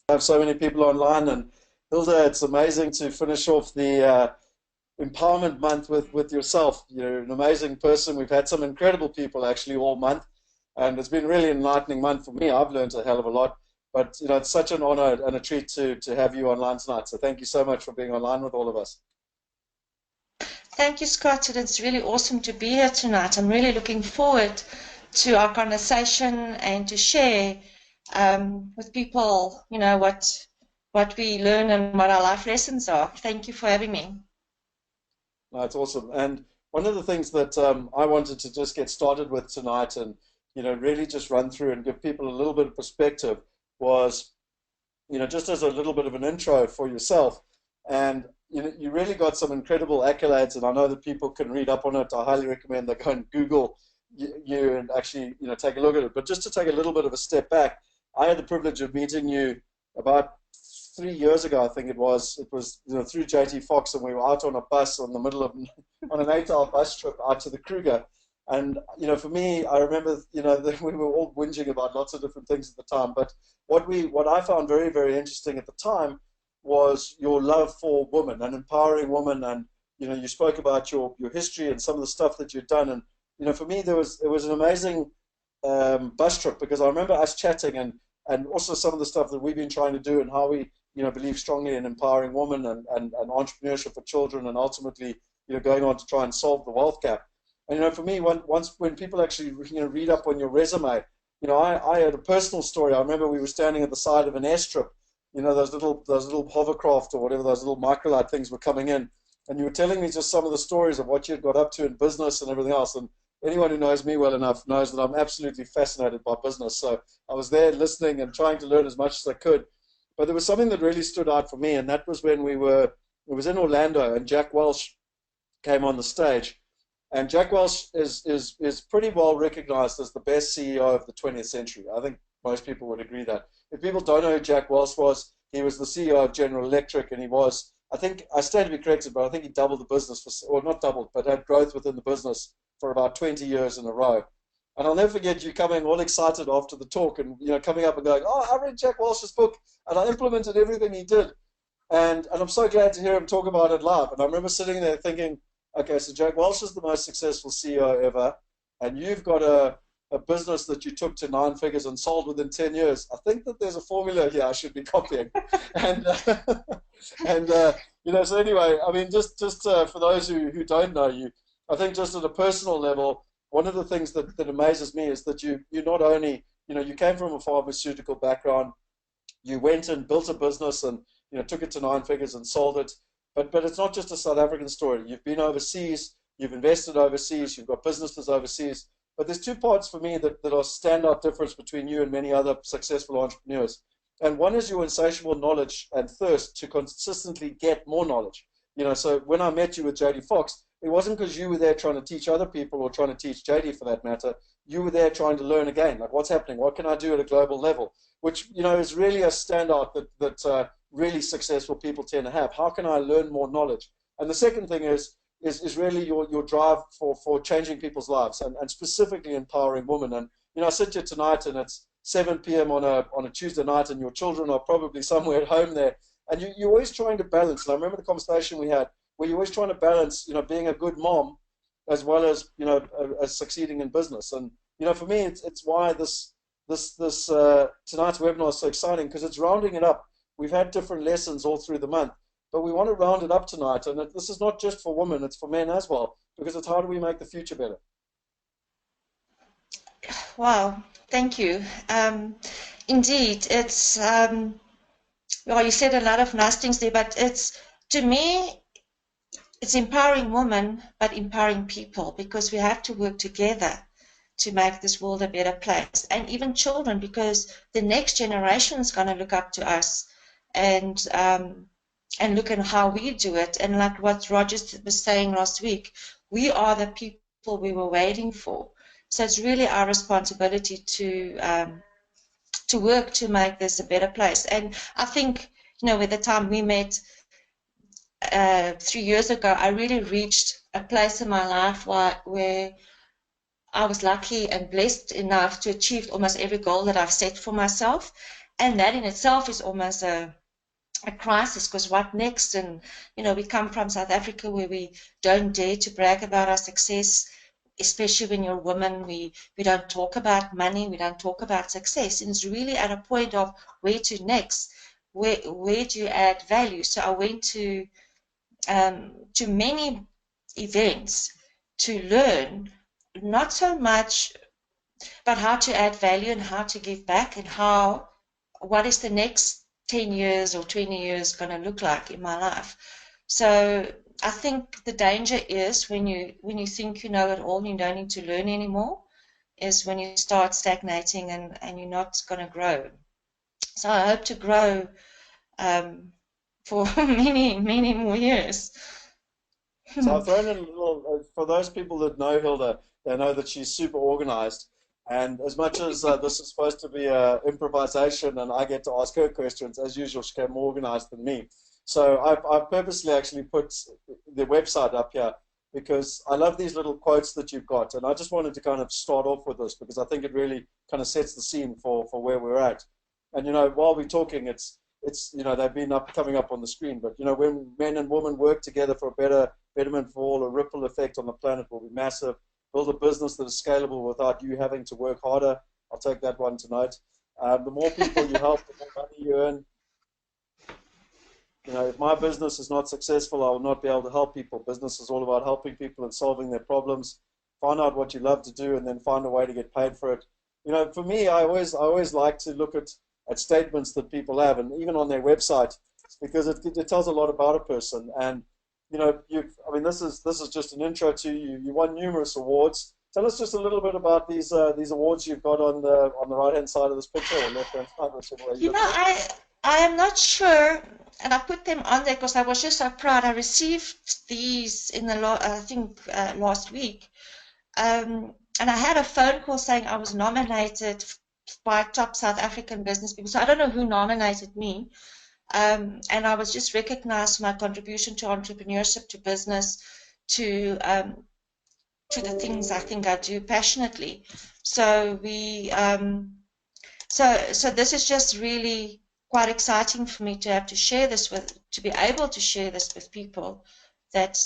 have so many people online. And Hilda, it's amazing to finish off the empowerment month with yourself. You're an amazing person. We've had some incredible people actually all month, and it's been a really enlightening month for me. I've learned a hell of a lot. But it's such an honor and a treat to have you online tonight. So thank you so much for being online with all of us. Thank you, Scott. It's really awesome to be here tonight. I'm really looking forward to our conversation and to share with people, what we learn and what our life lessons are. Thank you for having me. No, it's awesome. And one of the things that I wanted to just get started with tonight, and really just run through and give people a little bit of perspective, was just as a little bit of an intro for yourself. And you really got some incredible accolades, and I know that people can read up on it. I highly recommend they go and Google you and actually take a look at it. But just to take a little bit of a step back, I had the privilege of meeting you about 3 years ago, I think it was. It was through JT Fox, and we were out on a bus on an 8-hour bus trip out to the Kruger. And for me, I remember that we were all whinging about lots of different things at the time. But what I found very, very interesting at the time was your love for women and empowering women. And you spoke about your history and some of the stuff that you'd done. And for me, it was an amazing bus trip, because I remember us chatting and also some of the stuff that we've been trying to do and how we believe strongly in empowering women and entrepreneurship for children, and ultimately going on to try and solve the wealth gap. And for me, when people actually read up on your resume, I had a personal story. I remember we were standing at the side of an airstrip. Those little hovercraft or whatever, those little microlight things were coming in, and you were telling me just some of the stories of what you had got up to in business and everything else. And anyone who knows me well enough knows that I'm absolutely fascinated by business. So I was there listening and trying to learn as much as I could. But there was something that really stood out for me, and that was when it was in Orlando, and Jack Welch came on the stage. And Jack Welch is pretty well recognized as the best CEO of the 20th century. I think most people would agree that. If people don't know who Jack Welch was, he was the CEO of General Electric, and he was, I think, I stand to be corrected, but I think he doubled the business, or not doubled, but had growth within the business for about 20 years in a row. And I'll never forget you coming all excited after the talk and coming up and going, "Oh, I read Jack Welch's book and I implemented everything he did." And I'm so glad to hear him talk about it live. And I remember sitting there thinking, okay, so Jack Welch is the most successful CEO ever, and you've got a business that you took to 9 figures and sold within 10 years. I think that there's a formula here I should be copying. And so anyway, I mean, just for those who don't know you, I think just at a personal level, one of the things that amazes me is that you not only, you came from a pharmaceutical background, you went and built a business and took it to 9 figures and sold it. But it's not just a South African story. You've been overseas, you've invested overseas, you've got businesses overseas. But there's 2 parts for me that are standout difference between you and many other successful entrepreneurs. And one is your insatiable knowledge and thirst to consistently get more knowledge. So when I met you with JD Fox, it wasn't because you were there trying to teach other people or trying to teach JD for that matter. You were there trying to learn again, like what's happening, what can I do at a global level, which is really a standout that really successful people tend to have. How can I learn more knowledge? And the second thing is really your drive for changing people's lives and specifically empowering women. And I sit here tonight and it's 7 p.m. on a Tuesday night, and your children are probably somewhere at home there, and you're always trying to balance. And I remember the conversation we had where you're always trying to balance, being a good mom as well as as succeeding in business. And for me, it's why this tonight's webinar is so exciting, because it's rounding it up. We've had different lessons all through the month, but we want to round it up tonight. And this is not just for women, it's for men as well, because it's how do we make the future better? Wow, thank you. Indeed, it's, well, you said a lot of nice things there, but to me, it's empowering women, but empowering people, because we have to work together to make this world a better place. And even children, because the next generation is going to look up to us and look at how we do it. And like what Roger was saying last week, we are the people we were waiting for. So it's really our responsibility to work to make this a better place. And I think, with the time we met 3 years ago, I really reached a place in my life where I was lucky and blessed enough to achieve almost every goal that I've set for myself. And that in itself is almost a crisis, because what next? And we come from South Africa, where we don't dare to brag about our success, especially when you're a woman. We don't talk about money, we don't talk about success, and it's really at a point of where to next, where do you add value. So I went to many events to learn, not so much but how to add value and how to give back, and what is the next 10 years or 20 years going to look like in my life. So I think the danger is when you think you know it all and you don't need to learn anymore, is when you start stagnating and you're not going to grow. So I hope to grow for many, many more years. So I've thrown in a little, for those people that know Hilda, they know that she's super organized. And as much as this is supposed to be a improvisation and I get to ask her questions, as usual, she came more organized than me. So I've purposely actually put the website up here because I love these little quotes that you've got. And I just wanted to kind of start off with this because I think it really kind of sets the scene for where we're at. And, while we're talking, it's they've been coming up on the screen, but, when men and women work together for a betterment for all, a ripple effect on the planet will be massive. Build a business that is scalable without you having to work harder. I'll take that one tonight. The more people you help, the more money you earn. If my business is not successful, I will not be able to help people. Business is all about helping people and solving their problems. Find out what you love to do and then find a way to get paid for it. For me, I always like to look at statements that people have, and even on their website, because it tells a lot about a person. And this is just an intro to you. You won numerous awards. Tell us just a little bit about these awards you've got on the right hand side of this picture, or left hand side, whichever way you look at it. I am not sure, and I put them on there because I was just so proud. I received these in I think last week, and I had a phone call saying I was nominated by top South African business people. So I don't know who nominated me. And I was just recognized for my contribution to entrepreneurship, to business, to the things I think I do passionately. So so this is just really quite exciting for me to have to share this to be able to share this with people. That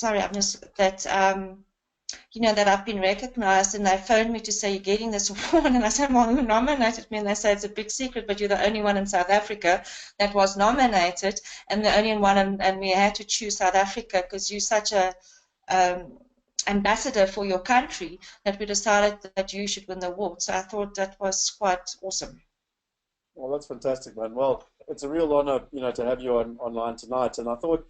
that I've been recognized, and they phoned me to say, you're getting this award. And I said, well, who nominated me? And they say, it's a big secret, but you're the only one in South Africa that was nominated, and the only one, and we had to choose South Africa because you're such a ambassador for your country that we decided that you should win the award. So I thought that was quite awesome. Well, that's fantastic, man. Well, it's a real honor, to have you online tonight. And I thought,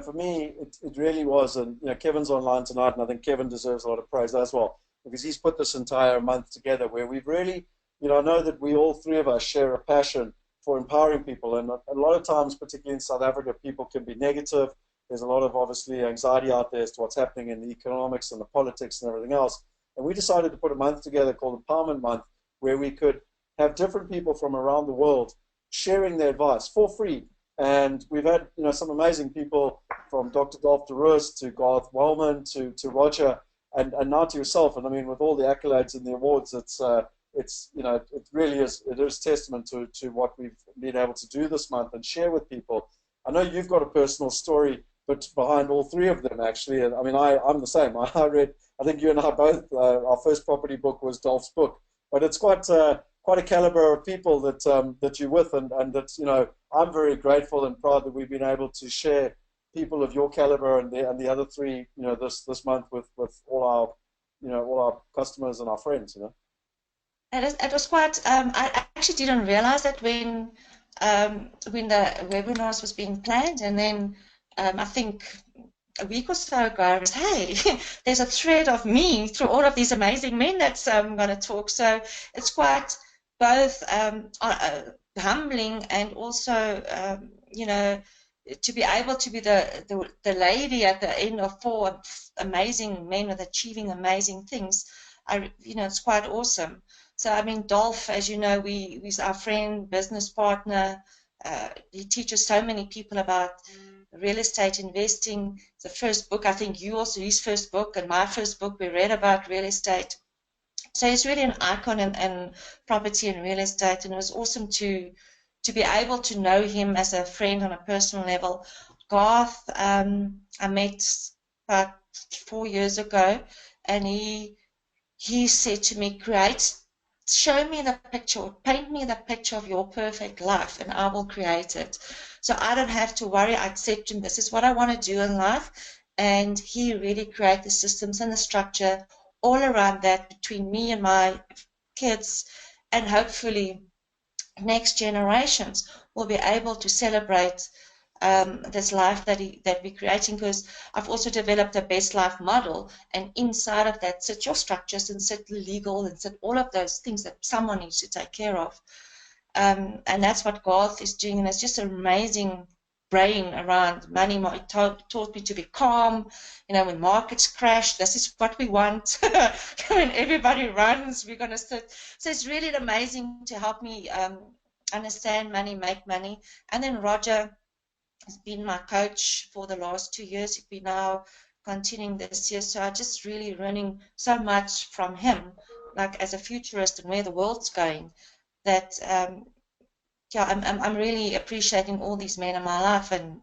for me, it really was. And, Kevin's online tonight, and I think Kevin deserves a lot of praise as well, because he's put this entire month together where we've really, I know that we all three of us share a passion for empowering people. And a lot of times, particularly in South Africa, people can be negative. There's a lot of, obviously, anxiety out there as to what's happening in the economics and the politics and everything else. And we decided to put a month together called Empowerment Month, where we could have different people from around the world sharing their advice for free. And we've had, some amazing people, from Dr. Dolph DeRoos to Garth Wellman to Roger, and now to yourself. And I mean, with all the accolades and the awards, it really is testament to what we've been able to do this month and share with people. I know you've got a personal story, but behind all three of them, actually. And I mean, I'm the same. I think you and I both, our first property book was Dolph's book, but it's quite a caliber of people that you're with, and that I'm very grateful and proud that we've been able to share people of your caliber and the other three this month with all our customers and our friends. It was quite. I actually didn't realize that when the webinars was being planned, and then I think a week or so ago, I was, hey, there's a thread of me through all of these amazing men that's going to talk. So it's quite both humbling and also, to be able to be the lady at the end of four amazing men with achieving amazing things. It's quite awesome. So I mean, Dolph, as you know, he's our friend, business partner. He teaches so many people about real estate investing. The first book, I think you also, his first book and my first book, we read about real estate. So he's really an icon in property and real estate, and it was awesome to to be able to know him as a friend on a personal level. Garth, I met about 4 years ago, and he said to me, show me the picture, paint me the picture of your perfect life, and I will create it. So I don't have to worry. I accept him. This is what I want to do in life. And he really created the systems and the structure all around that between me and my kids, and hopefully next generations will be able to celebrate this life that we're creating, because I've also developed a best life model, and inside of that sit your structures and sit legal and sit all of those things that someone needs to take care of. And that's what Garth is doing, and it's just an amazing brain around money. He taught me to be calm, when markets crash. This is what we want. When everybody runs, we're going to sit. So it's really amazing to help me understand money, make money. And then Roger has been my coach for the last 2 years. He'll be now continuing this year. So I'm just really learning so much from him, like as a futurist and where the world's going, that yeah, I'm really appreciating all these men in my life, and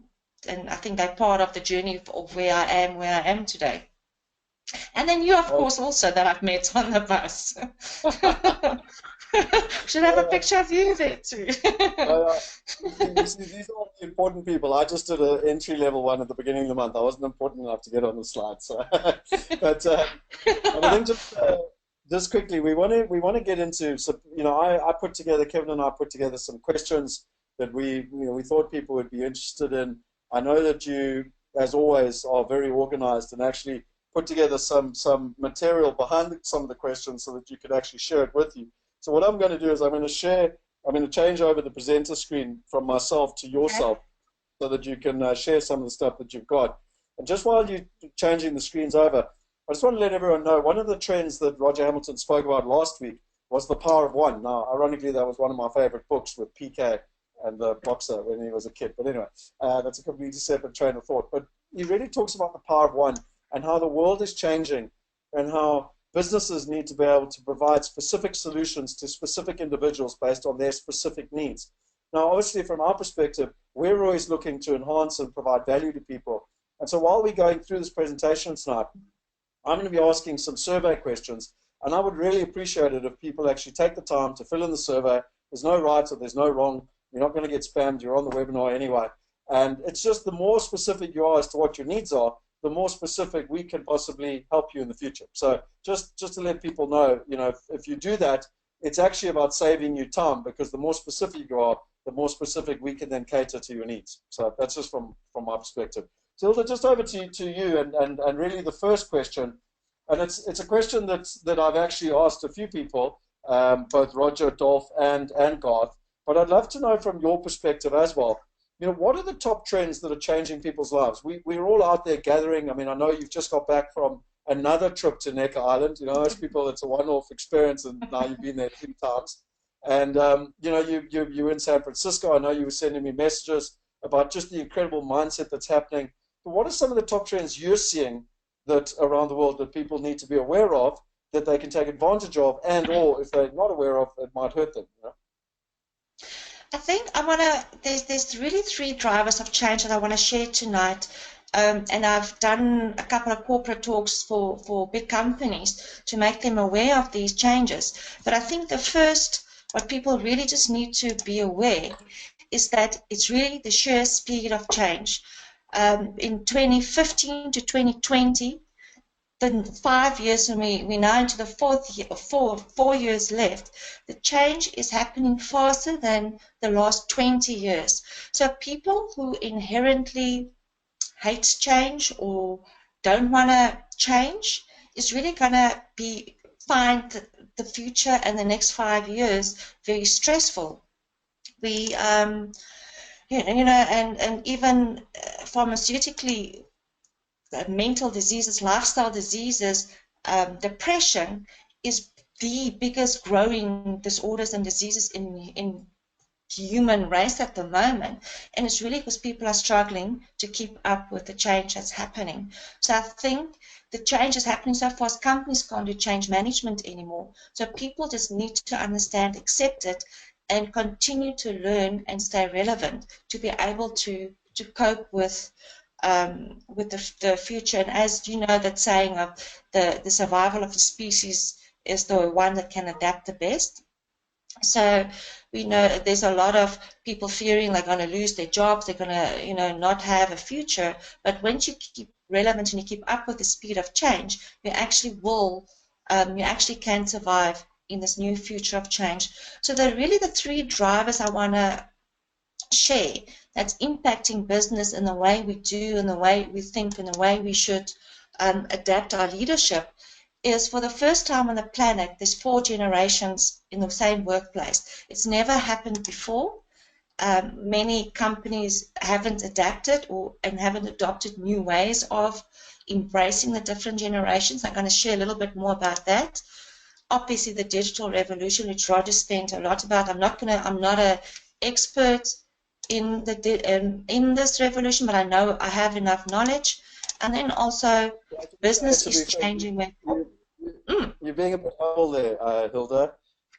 I think they're part of the journey of where I am today. And then you, of course, also that I've met on the bus. Should have a picture of you there too. You see, these are the important people. I just did an entry-level one at the beginning of the month. I wasn't important enough to get on the slide, so. But I think just quickly, we want to get into some. Kevin and I put together some questions that we thought people would be interested in. I know that you, as always, are very organized and actually put together some material behind some of the questions so that you could actually share it with you. So what I'm going to do is I'm going to change over the presenter screen from myself to yourself, so that you can share some of the stuff that you've got. And just while you're changing the screens over, I just want to let everyone know, one of the trends that Roger Hamilton spoke about last week was the power of one. Now, ironically, that was one of my favorite books with PK and the boxer when he was a kid. But anyway, that's a completely separate train of thought. But he really talks about the power of one and how the world is changing, and how businesses need to be able to provide specific solutions to specific individuals based on their specific needs. Now, obviously, from our perspective, we're always looking to enhance and provide value to people. And so while we're going through this presentation tonight, I'm going to be asking some survey questions, and I would really appreciate it if people actually take the time to fill in the survey. There's no right or there's no wrong. You're not going to get spammed. You're on the webinar anyway. And it's just the more specific you are as to what your needs are, the more specific we can possibly help you in the future. So just to let people know, if you do that, it's actually about saving you time, because the more specific you are, the more specific we can then cater to your needs. So that's just from my perspective. So Hilda, just over to you, and really the first question, and it's a question that I've actually asked a few people, both Roger, Dolph, and Garth, but I'd love to know from your perspective as well. What are the top trends that are changing people's lives? We're all out there gathering. I mean, I know you've just got back from another trip to Necker Island. Most people, it's a one-off experience, and now you've been there 3 times. And you're in San Francisco. I know you were sending me messages about just the incredible mindset that's happening. But what are some of the top trends you're seeing that around the world that people need to be aware of, that they can take advantage of, and or if they're not aware of, it might hurt them? I think there's really 3 drivers of change that I want to share tonight. And I've done a couple of corporate talks for big companies to make them aware of these changes. But I think the first, what people really just need to be aware, is that it's really the sheer speed of change. In 2015 to 2020, the 5 years, and we're now into the 4th year, 4 years left, the change is happening faster than the last 20 years. So people who inherently hate change or don't want to change is really going to find the future and the next 5 years very stressful. We, and even pharmaceutically, mental diseases, lifestyle diseases, depression is the biggest growing disorders and diseases in human race at the moment, and it's really because people are struggling to keep up with the change that's happening. So I think the change is happening so fast, companies can't do change management anymore. So people just need to understand, accept it, and continue to learn and stay relevant to be able to cope with the future. And as you know, that saying of the survival of the species is the one that can adapt the best. So we know there's a lot of people fearing they're going to lose their jobs, they're going to, you know, not have a future. But once you keep relevant and you keep up with the speed of change, you actually will, you actually can survive in this new future of change. So they're really the three drivers I want to share that's impacting business in the way we do, in the way we think, in the way we should adapt our leadership. Is for the first time on the planet, there's 4 generations in the same workplace. It's never happened before. Many companies haven't adapted and haven't adopted new ways of embracing the different generations. I'm going to share a little bit more about that. Obviously, the digital revolution, which Roger spent a lot about. I'm not an expert in this revolution, but I know I have enough knowledge. And then also, business is changing. You're being a bit humble there, Hilda,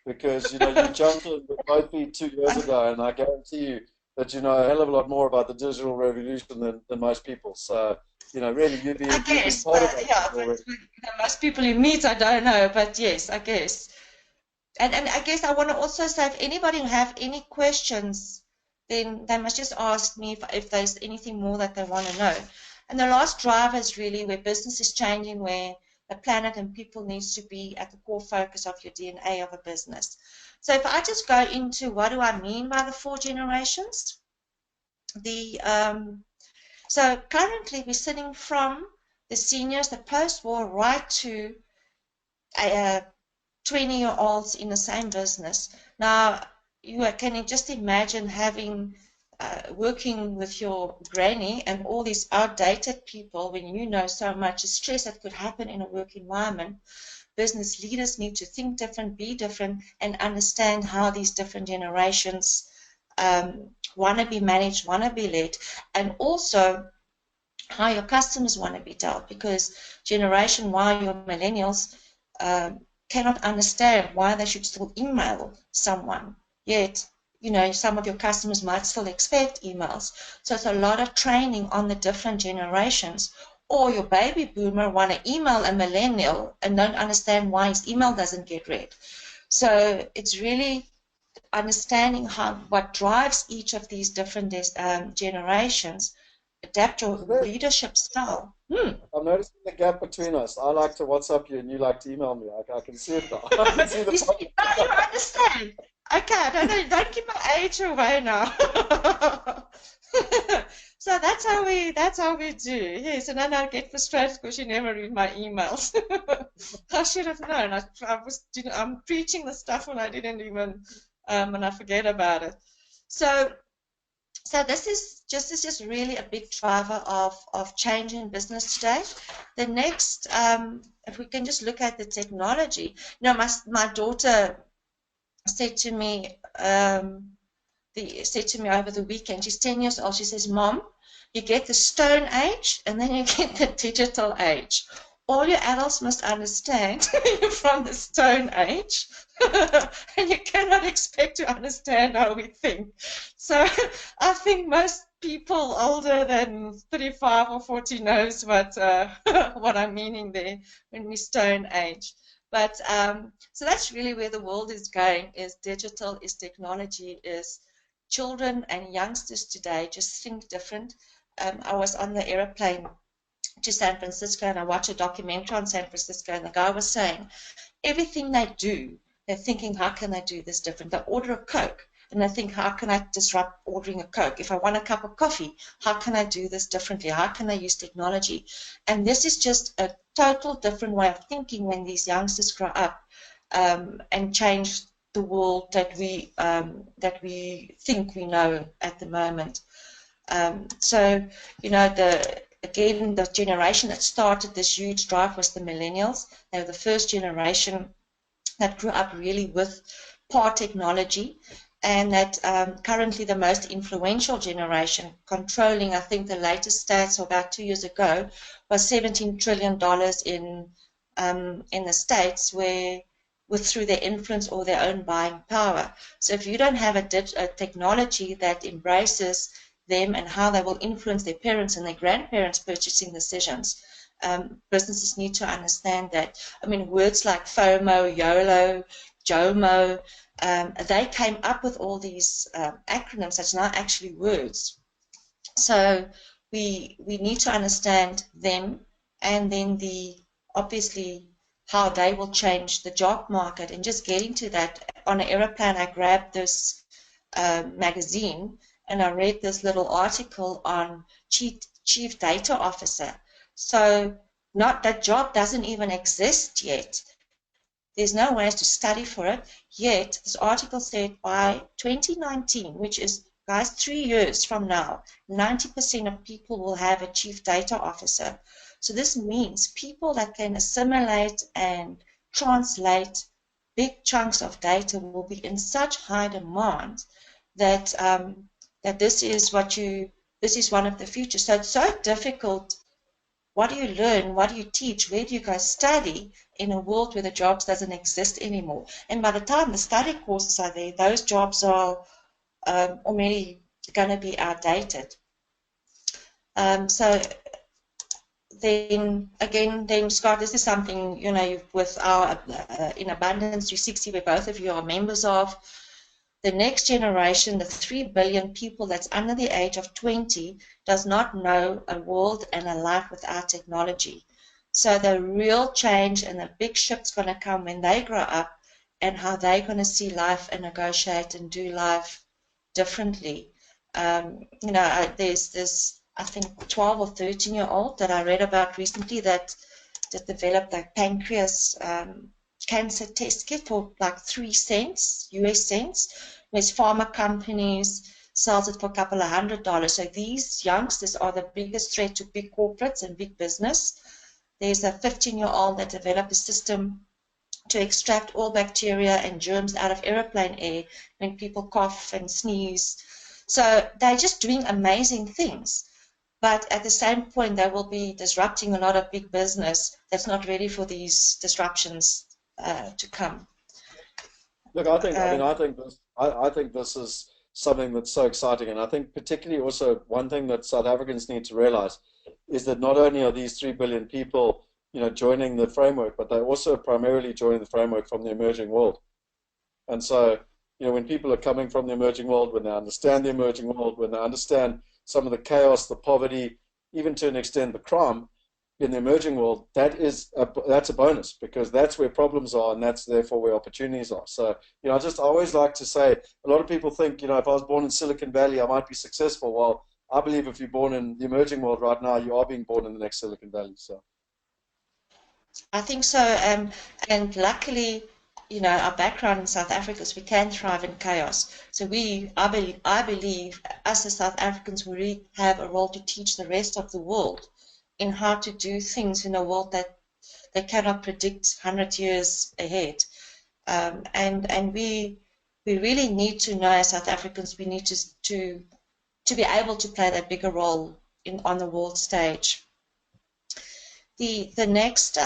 because you know you jumped in with both feet 2 years ago, and I guarantee you that you know a hell of a lot more about the digital revolution than most people. So you know, really, you'd be part of that. Yeah, but most people you meet, I don't know, but yes, I guess. And I guess I want to also say, if anybody have any questions, then they must just ask me if there's anything more that they want to know. And the last driver is really where business is changing, where the planet and people needs to be at the core focus of your DNA of a business. So if I just go into what do I mean by the 4 generations, so currently we're sitting from the seniors, the post-war, right to 20-year-olds in the same business. Now, can you just imagine having working with your granny and all these outdated people when you know so much stress that could happen in a work environment? Business leaders need to think different, be different, and understand how these different generations want to be managed, want to be led, and also how your customers want to be dealt, because Generation Y, your millennials, cannot understand why they should still email someone, yet you know some of your customers might still expect emails. So it's a lot of training on the different generations. Or your baby boomer want to email a millennial and don't understand why his email doesn't get read. So it's really understanding what drives each of these different generations, adapt your leadership style. I'm noticing the gap between us. I like to WhatsApp you and you like to email me. I can see it now. I can see the you understand. Okay, don't give my age away now. So that's how we do. Yes, and then I get frustrated because you never read my emails. I should have known. I'm preaching the stuff when I didn't even, and I forget about it. So this is just really a big driver of change in business today. The next, if we can just look at the technology. You know, my daughter said to me over the weekend, she's 10 years old, she says, Mom, you get the stone age and then you get the digital age. All you adults must understand you're from the stone age and you cannot expect to understand how we think. So I think most people older than 35 or 40 knows what I'm meaning there when we stone age. But so that's really where the world is going, is digital, is technology, is children and youngsters today just think different. I was on the airplane to San Francisco and I watched a documentary on San Francisco, and the guy was saying everything they do, they're thinking, how can I do this different? They order a Coke and they think, how can I disrupt ordering a Coke? If I want a cup of coffee, how can I do this differently? How can I use technology? And this is just a total different way of thinking when these youngsters grow up and change the world that we think we know at the moment. So, you know, again, the generation that started this huge drive was the millennials. They were the first generation that grew up really with poor technology, and that currently the most influential generation, controlling, I think the latest stats about 2 years ago, was $17 trillion in the States, where through their influence or their own buying power. So if you don't have a technology that embraces them and how they will influence their parents and their grandparents' purchasing decisions, businesses need to understand that. I mean, words like FOMO, YOLO, JOMO, they came up with all these acronyms that's not actually words. So we need to understand them, and then obviously how they will change the job market. And just getting to that, on an aeroplane I grabbed this magazine and I read this little article on chief data officer. So not that job doesn't even exist yet. There's no ways to study for it, yet this article said by 2019, which is, guys, 3 years from now, 90% of people will have a chief data officer. So this means people that can assimilate and translate big chunks of data will be in such high demand that that this is one of the future. So it's so difficult. What do you learn? What do you teach? Where do you guys study in a world where the jobs doesn't exist anymore? And by the time the study courses are there, those jobs are already going to be outdated. So then again, Scott, this is something, you know, with our In Abundance 360, where both of you are members of. The next generation, the 3 billion people that's under the age of 20, does not know a world and a life without technology. So the real change and the big shift's going to come when they grow up, and how they're going to see life and negotiate and do life differently. You know, there's this, I think, 12 or 13-year-old that I read about recently that developed a pancreas cancer test kit for like 3 cents, US cents, whereas pharma companies sells it for a couple of $100. So these youngsters are the biggest threat to big corporates and big business. There's a 15-year-old that developed a system to extract all bacteria and germs out of airplane air when people cough and sneeze. So they're just doing amazing things. But at the same point, they will be disrupting a lot of big business that's not ready for these disruptions to come. Look, I think this is something that's so exciting, and I think particularly also one thing that South Africans need to realize is that not only are these 3 billion people, you know, joining the framework, but they're also primarily joining the framework from the emerging world. And so, you know, when people are coming from the emerging world, when they understand the emerging world, when they understand some of the chaos, the poverty, even to an extent the crime in the emerging world, that's a bonus, because that's where problems are, and that's therefore where opportunities are. So, you know, I always like to say, a lot of people think, you know, if I was born in Silicon Valley, I might be successful. Well, I believe if you're born in the emerging world right now, you are being born in the next Silicon Valley. So I think so, and luckily, you know, our background in South Africa is we can thrive in chaos. So I believe, us as South Africans, we really have a role to teach the rest of the world in how to do things in a world that they cannot predict 100 years ahead. And we really need to know, as South Africans, we need to be able to play that bigger role on the world stage. The next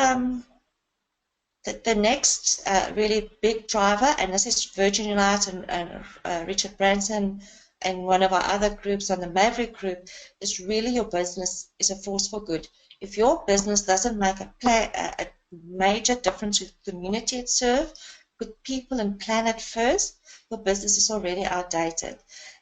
really big driver, and this is Virgin United and Richard Branson and one of our other groups on the Maverick group, is really your business is a force for good. If your business doesn't make a major difference to the community it serves, put people and planet first, your business is already outdated.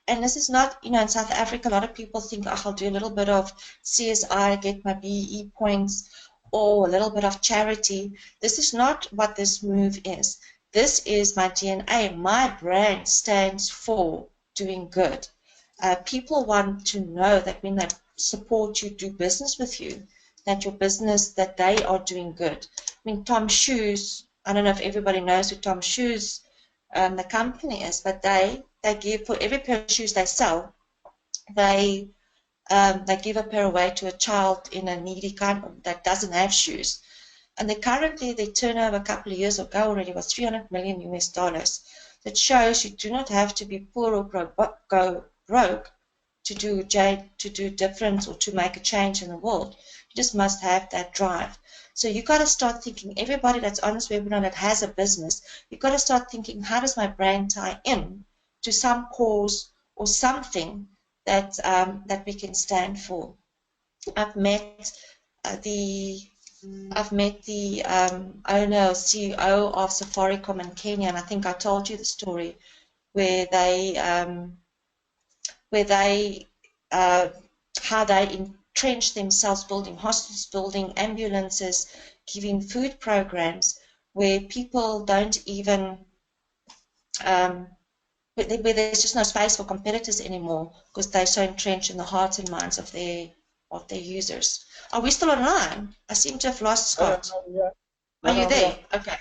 And this is not, you know, in South Africa, a lot of people think, oh, I'll do a little bit of CSI, get my BEE points, or a little bit of charity. This is not what this move is. This is my DNA. My brand stands for doing good. People want to know that when they support you, do business with you, that your business, that they are doing good. I mean, Tom Shoes, I don't know if everybody knows who Tom Shoes, the company is, but they give, for every pair of shoes they sell, they give a pair away to a child in a needy country that doesn't have shoes. And they currently, their turnover a couple of years ago already was $300 million US. That shows you do not have to be poor or go broke to do different or to make a change in the world. You just must have that drive. So you got to start thinking, everybody that's on this webinar that has a business, you got to start thinking, how does my brand tie in to some cause or something that that we can stand for? I've met the owner or CEO of Safaricom in Kenya, and I think I told you the story where they how they entrenched themselves, building hospitals, building ambulances, giving food programs where people don't even where there's just no space for competitors anymore because they're so entrenched in the hearts and minds of their users. Are we still online? I seem to have lost Scott. Yeah. Are you I'm there? here. Okay.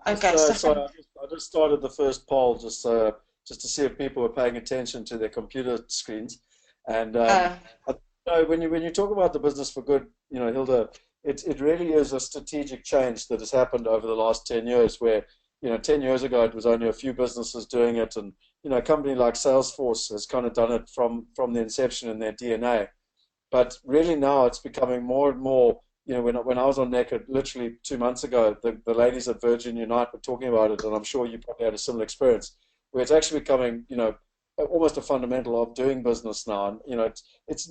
I just, Okay. sorry, I just started the first poll just to see if people were paying attention to their computer screens. And when you talk about the business for good, Hilda, it really is a strategic change that has happened over the last 10 years. Where 10 years ago it was only a few businesses doing it, and a company like Salesforce has kind of done it from the inception in their DNA. But really now it's becoming more and more. When I was on Naked literally 2 months ago, the ladies at Virgin Unite were talking about it, and I'm sure you probably had a similar experience, where it's actually becoming, almost a fundamental of doing business now. And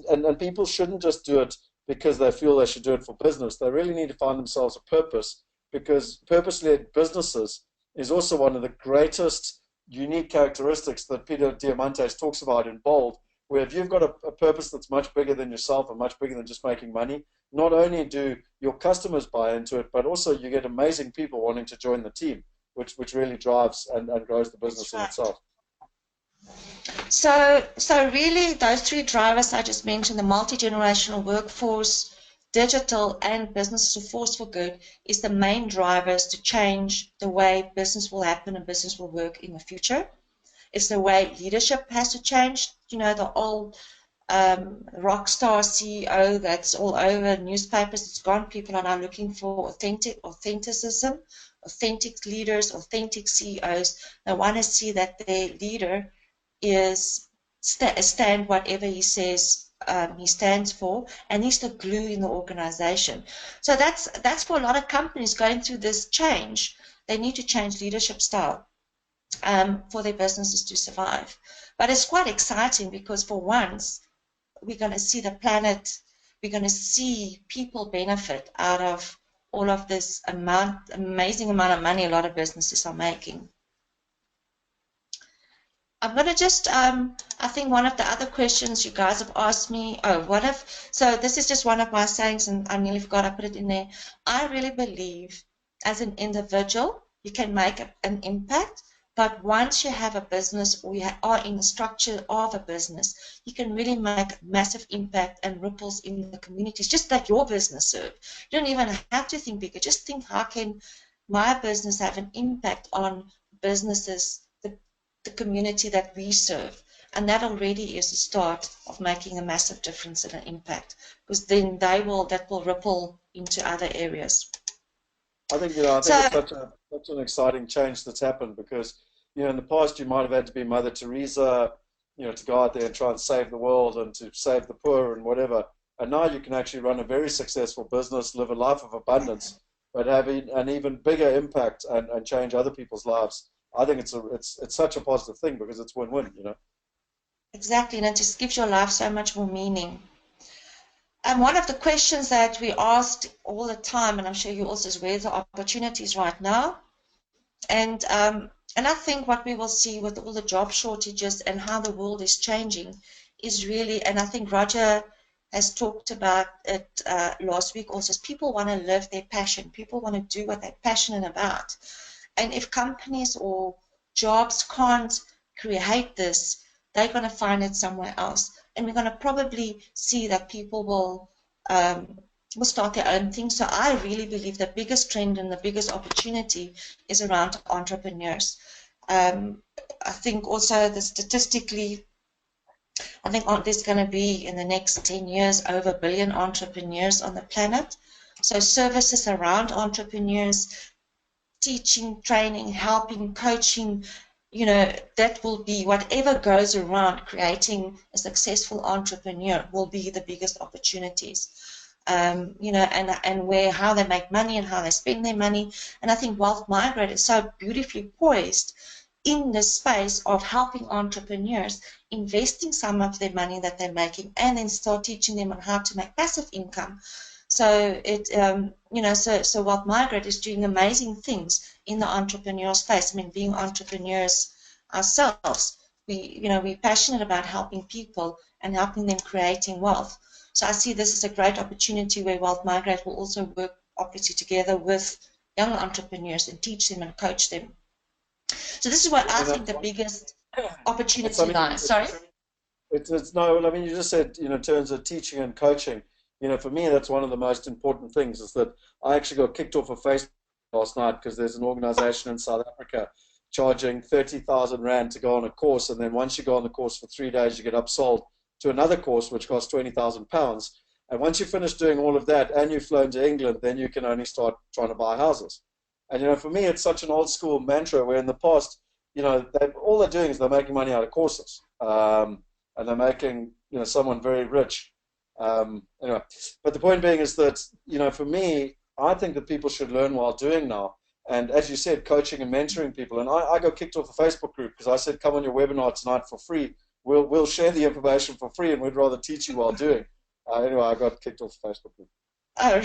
and people shouldn't just do it because they feel they should do it for business. They really need to find themselves a purpose, because purpose-led businesses is also one of the greatest unique characteristics that Peter Diamandis talks about in Bold, where if you've got a purpose that's much bigger than yourself and much bigger than just making money, not only do your customers buy into it, but also you get amazing people wanting to join the team, which really drives and grows the business in itself. So really those three drivers I just mentioned, the multi-generational workforce, digital, and business as a force for good, is the main drivers to change the way business will happen and business will work in the future. It's the way leadership has to change. The old rock star CEO that's all over newspapers, it's gone. People are now looking for authenticism, authentic leaders, authentic CEOs. They want to see that their leader is stand whatever he says he stands for, and he's the glue in the organization. So that's for a lot of companies going through this change. They need to change leadership style for their businesses to survive. But it's quite exciting because for once we're going to see the planet, we're going to see people benefit out of all of this amazing amount of money a lot of businesses are making. I'm going to just, I think one of the other questions you guys have asked me, so this is just one of my sayings, and I nearly forgot I put it in there. I really believe as an individual, you can make an impact, but once you have a business or you are in the structure of a business, you can really make massive impact and ripples in the communities, just like your business serve. You don't even have to think bigger. Just think, how can my business have an impact on businesses, the community that we serve? And that already is the start of making a massive difference and an impact, because then that will ripple into other areas. I think it's such an exciting change that's happened, because in the past you might have had to be Mother Teresa, to go out there and try and save the world and to save the poor and whatever. And now you can actually run a very successful business, live a life of abundance, but have an even bigger impact and change other people's lives. I think it's such a positive thing, because it's win-win, Exactly, and it just gives your life so much more meaning. And one of the questions that we asked all the time, and I'm sure you also, is where the opportunities right now. And I think what we will see with all the job shortages and how the world is changing is really, and I think Roger has talked about it last week also, is people want to live their passion. People want to do what they're passionate about. And if companies or jobs can't create this, they're going to find it somewhere else. And we're going to probably see that people will start their own thing. So I really believe the biggest trend and the biggest opportunity is around entrepreneurs. I think also statistically, I think there's going to be in the next 10 years over 1 billion entrepreneurs on the planet. So services around entrepreneurs, teaching, training, helping, coaching, you know, that will be whatever goes around creating a successful entrepreneur will be the biggest opportunities. You know, and where how they make money and how they spend their money. And I think Wealth Migrate is so beautifully poised in the space of helping entrepreneurs investing some of their money that they're making and then start teaching them on how to make passive income. So it, you know, so Wealth Migrate is doing amazing things in the entrepreneurial space. I mean, being entrepreneurs ourselves, you know, we're passionate about helping people and helping them creating wealth. So I see this as a great opportunity where Wealth Migrate will also work obviously together with young entrepreneurs and teach them and coach them. So this is what I And think that's, the biggest it's, opportunity lies. Sorry? it's no, well, I mean, you just said, in terms of teaching and coaching, for me, that's one of the most important things is that I actually got kicked off of Facebook last night because there's an organization in South Africa charging 30,000 Rand to go on a course. And then once you go on the course for 3 days, you get upsold to another course, which costs £20,000. And once you finish doing all of that and you've flown to England, then you can only start trying to buy houses. And, for me, it's such an old school mantra where in the past, all they're doing is they're making money out of courses. And they're making someone very rich. Anyway, but the point being is that for me, I think that people should learn while doing now. And as you said, coaching and mentoring people. And I got kicked off a Facebook group because I said, come on your webinar tonight for free. We'll share the information for free, and we'd rather teach you while doing. Anyway, I got kicked off the Facebook group. Oh,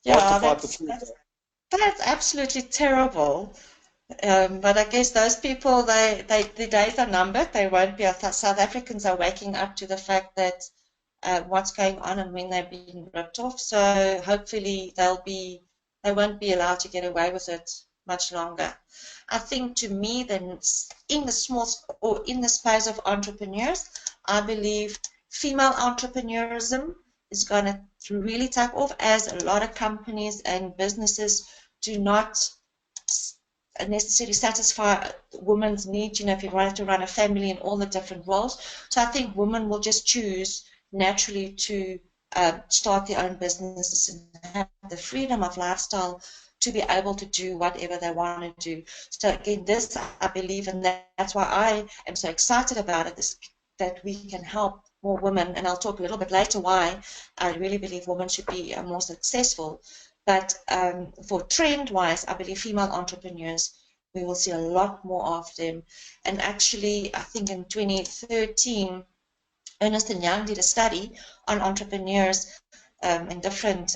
yeah, that's absolutely terrible. But I guess those people, the days are numbered. They won't be. South Africans are waking up to the fact that what's going on and when they're being ripped off. So hopefully they won't be allowed to get away with it much longer. I think to me, then in the small or in the space of entrepreneurs, I believe female entrepreneurism is going to really take off, as a lot of companies and businesses do not necessarily satisfy women's needs, if you wanted to run a family and all the different roles. So I think women will just choose naturally to start their own businesses and have the freedom of lifestyle to be able to do whatever they want to do. So again, this I believe, and that's why I am so excited about it, is that we can help more women, and I'll talk a little bit later why I really believe women should be more successful. But for trend-wise, I believe female entrepreneurs, we will see a lot more of them. And actually, I think in 2013, Ernst & Young did a study on entrepreneurs in different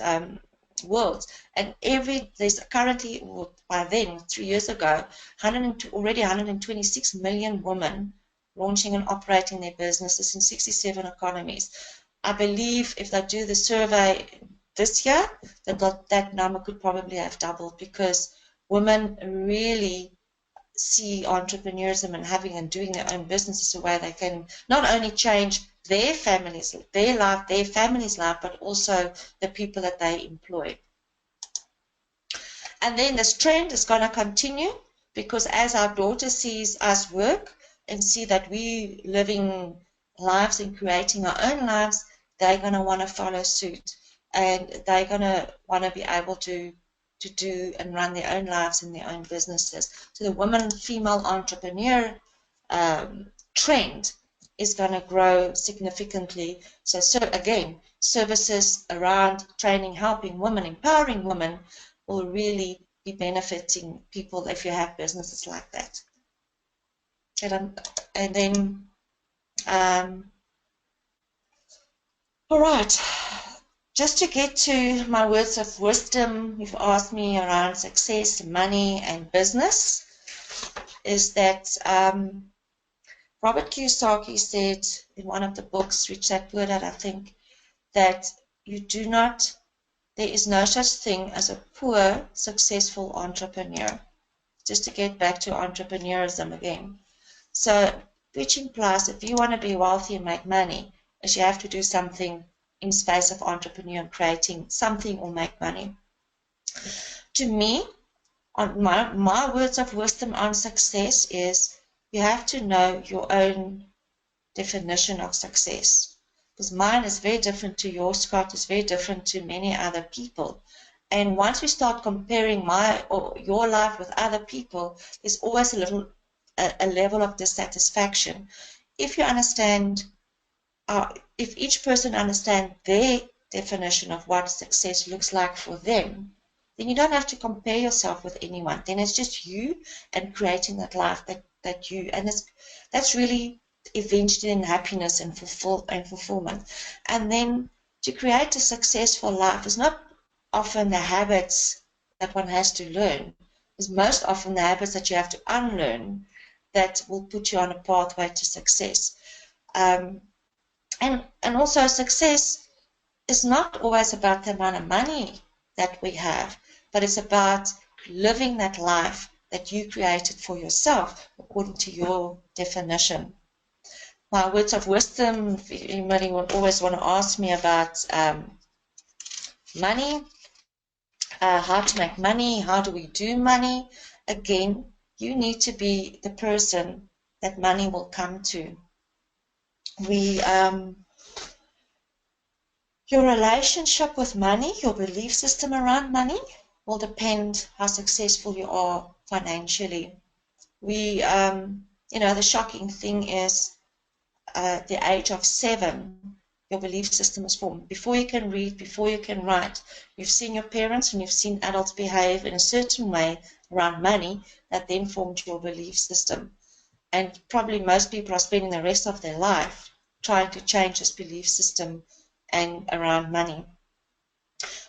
worlds. And there's currently, by then, 3 years ago, already 126 million women launching and operating their businesses in 67 economies. I believe if they do the survey this year, that number could probably have doubled, because women really see entrepreneurism and having and doing their own businesses a way they can not only change their families, their life, their family's life, but also the people that they employ. And then this trend is going to continue, because as our daughter sees us work and see that we living lives and creating our own lives, they're going to want to follow suit, and they're going to want to be able to do and run their own lives and their own businesses. So the woman female entrepreneur trend is going to grow significantly. So again, services around training, helping women, empowering women will really be benefiting people if you have businesses like that. And then, all right, just to get to my words of wisdom, you've asked me around success, money, and business, is that Robert Kiyosaki said in one of the books, Rich Dad Poor Dad, I think, that there is no such thing as a poor, successful entrepreneur. Just to get back to entrepreneurism again. So, which implies if you want to be wealthy and make money, is you have to do something in space of entrepreneur and creating something or make money. To me, on my words of wisdom on success is you have to know your own definition of success. Because mine is very different to yours, Scott, is very different to many other people. And once we start comparing my or your life with other people, there's always a level of dissatisfaction. If you understand, if each person understands their definition of what success looks like for them, then you don't have to compare yourself with anyone. Then it's just you and creating that life that you, and that's really eventually in happiness and fulfillment. And then to create a successful life is not often the habits that one has to learn. It's most often the habits that you have to unlearn that will put you on a pathway to success. And also success is not always about the amount of money that we have, but it's about living that life that you created for yourself according to your definition. My words of wisdom, if anybody would always want to ask me about money, how to make money, how do we do money, again, you need to be the person that money will come to. Your relationship with money, your belief system around money will depend how successful you are financially. The shocking thing is the age of 7, your belief system is formed. Before you can read, before you can write, you've seen your parents and you've seen adults behave in a certain way around money that then formed your belief system. And probably most people are spending the rest of their life trying to change this belief system and around money.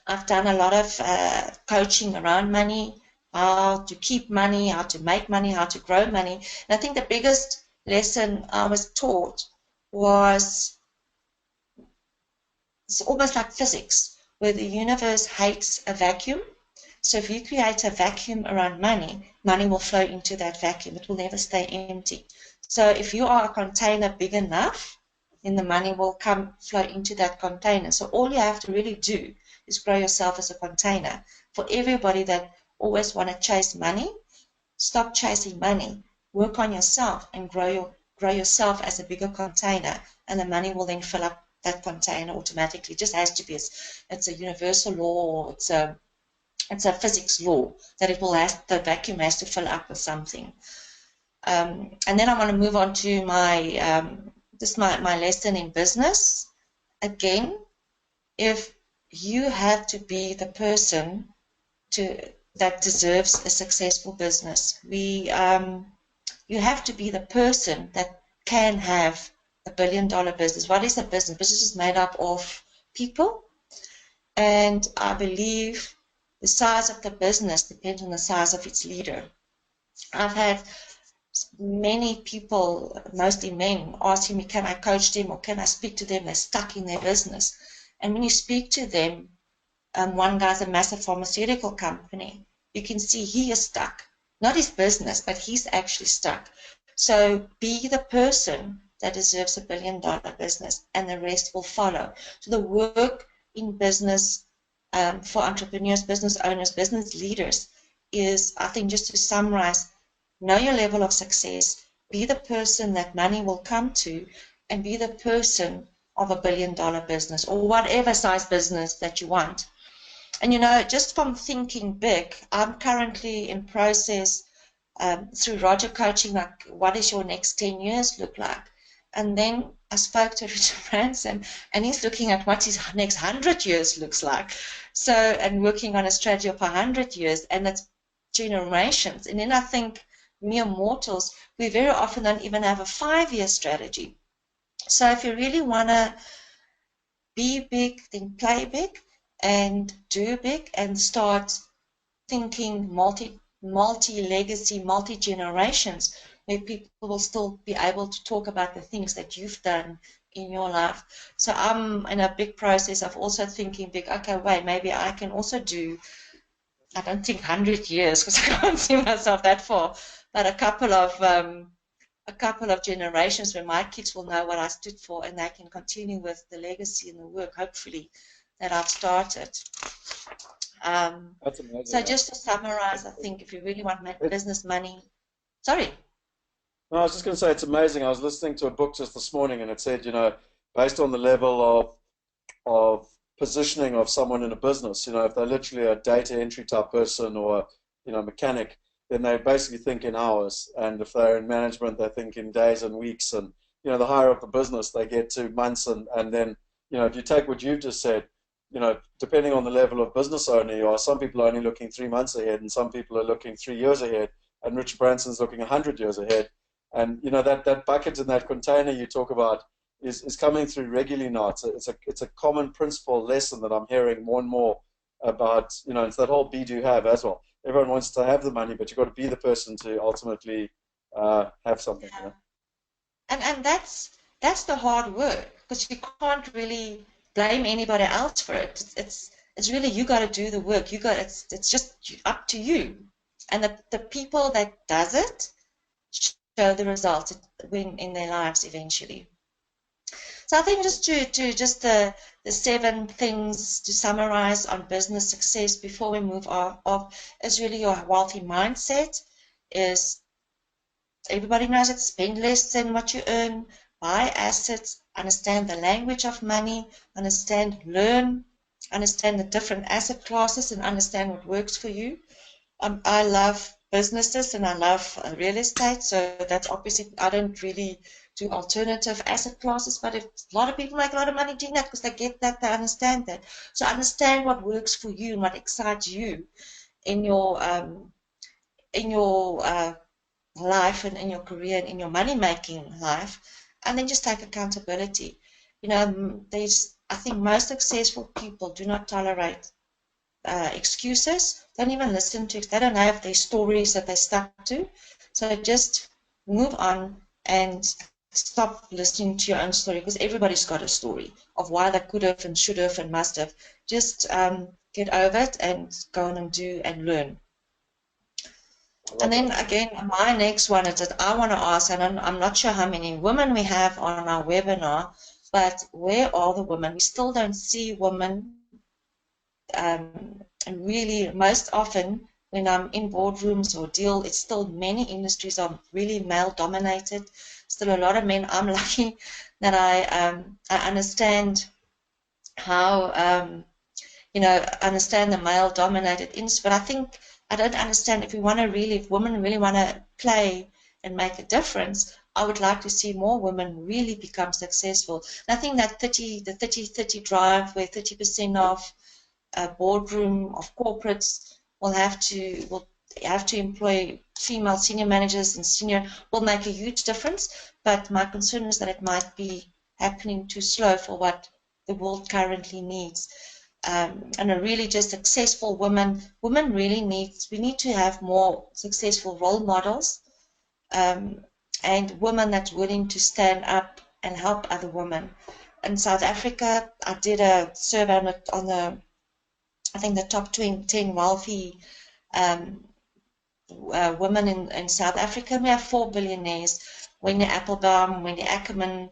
I've done a lot of coaching around money, how to keep money, how to make money, how to grow money. And I think the biggest lesson I was taught was it's almost like physics, where the universe hates a vacuum. So if you create a vacuum around money, money will flow into that vacuum. It will never stay empty. So if you are a container big enough, then the money will flow into that container. So all you have to really do is grow yourself as a container. For everybody that always want to chase money, stop chasing money. Work on yourself and grow yourself as a bigger container, and the money will then fill up that container automatically. It just has to be. It's a universal law, or it's a physics law that the vacuum has to fill up with something. And then I want to move on to my lesson in business. Again, if you have to be the person that deserves a successful business, you have to be the person that can have $1 billion business. What is a business? Business is made up of people, and I believe the size of the business depends on the size of its leader. I've had many people, mostly men, asking me, can I coach them or can I speak to them? They're stuck in their business. And when you speak to them, one guy's a massive pharmaceutical company. You can see he is stuck. Not his business, but he's actually stuck. So be the person that deserves $1 billion business, and the rest will follow. So the work in business for entrepreneurs, business owners, business leaders is, I think, just to summarize, know your level of success, be the person that money will come to, and be the person of $1 billion business or whatever size business that you want. And just from thinking big, I'm currently in process through Roger coaching, like, what does your next 10 years look like? And then I spoke to Richard Branson, and he's looking at what his next 100 years looks like. So, and working on a strategy of 100 years, and that's generations. And then I think mere mortals, we very often don't even have a 5-year strategy. So if you really want to be big, then play big and do big and start thinking multi-legacy, multi-generations, where people will still be able to talk about the things that you've done in your life. So I'm in a big process of also thinking big, okay, wait, maybe I can also do, I don't think 100 years, because I can't see myself that far, but a couple of generations where my kids will know what I stood for, and they can continue with the legacy and the work, hopefully, that I've started. That's amazing. So just to summarize, I think if you really want business money, sorry. No, I was just going to say it's amazing. I was listening to a book just this morning, and it said, based on the level of positioning of someone in a business. If they're literally a data entry type person or mechanic, then they basically think in hours. And if they're in management, they think in days and weeks. And the higher up the business, they get to months. And then if you take what you've just said, depending on the level of business owner you are, some people are only looking 3 months ahead, and some people are looking 3 years ahead. And Richard Branson's looking 100 years ahead. And that bucket in that container you talk about is coming through regularly now. It's a common principle lesson that I'm hearing more and more about. It's that whole be, do, have as well. Everyone wants to have the money, but you've got to be the person to ultimately have something. And that's the hard work, because you can't really blame anybody else for it. It's really, you got to do the work. It's just up to you. And the people that does it show the results in their lives eventually. So I think just the 7 things to summarize on business success before we move off is really your wealthy mindset. Is everybody knows it, spend less than what you earn, buy assets, understand the language of money, learn, understand the different asset classes, and understand what works for you. I love businesses and I love real estate, so that's obviously, I don't really do alternative asset classes, but if a lot of people make a lot of money doing that because they get that, they understand that. So understand what works for you and what excites you in your life and in your career and in your money-making life, and then just take accountability. I think most successful people do not tolerate excuses. Don't even listen to it. They don't have their stories that they stuck to. So just move on and stop listening to your own story, because everybody's got a story of why they could have and should have and must have. Just get over it and go on and do and learn. And then again, my next one is that I want to ask, and I'm not sure how many women we have on our webinar, but where are the women? We still don't see women. And really, most often when I'm in boardrooms or deal, it's still, many industries are really male dominated. Still a lot of men. I'm lucky that I understand how understand the male dominated industry, but I think I don't understand if women really want to play and make a difference. I would like to see more women really become successful. And I think that the 30-30 drive, where 30% of boardroom of corporates will have to employ female senior managers and senior, will make a huge difference. But my concern is that it might be happening too slow for what the world currently needs. And a really just successful women really we need to have more successful role models, and women that's willing to stand up and help other women. In South Africa, I did a survey on the I think the top 10 wealthy women in South Africa. We have 4 billionaires: Wendy Applebaum, Wendy Ackerman,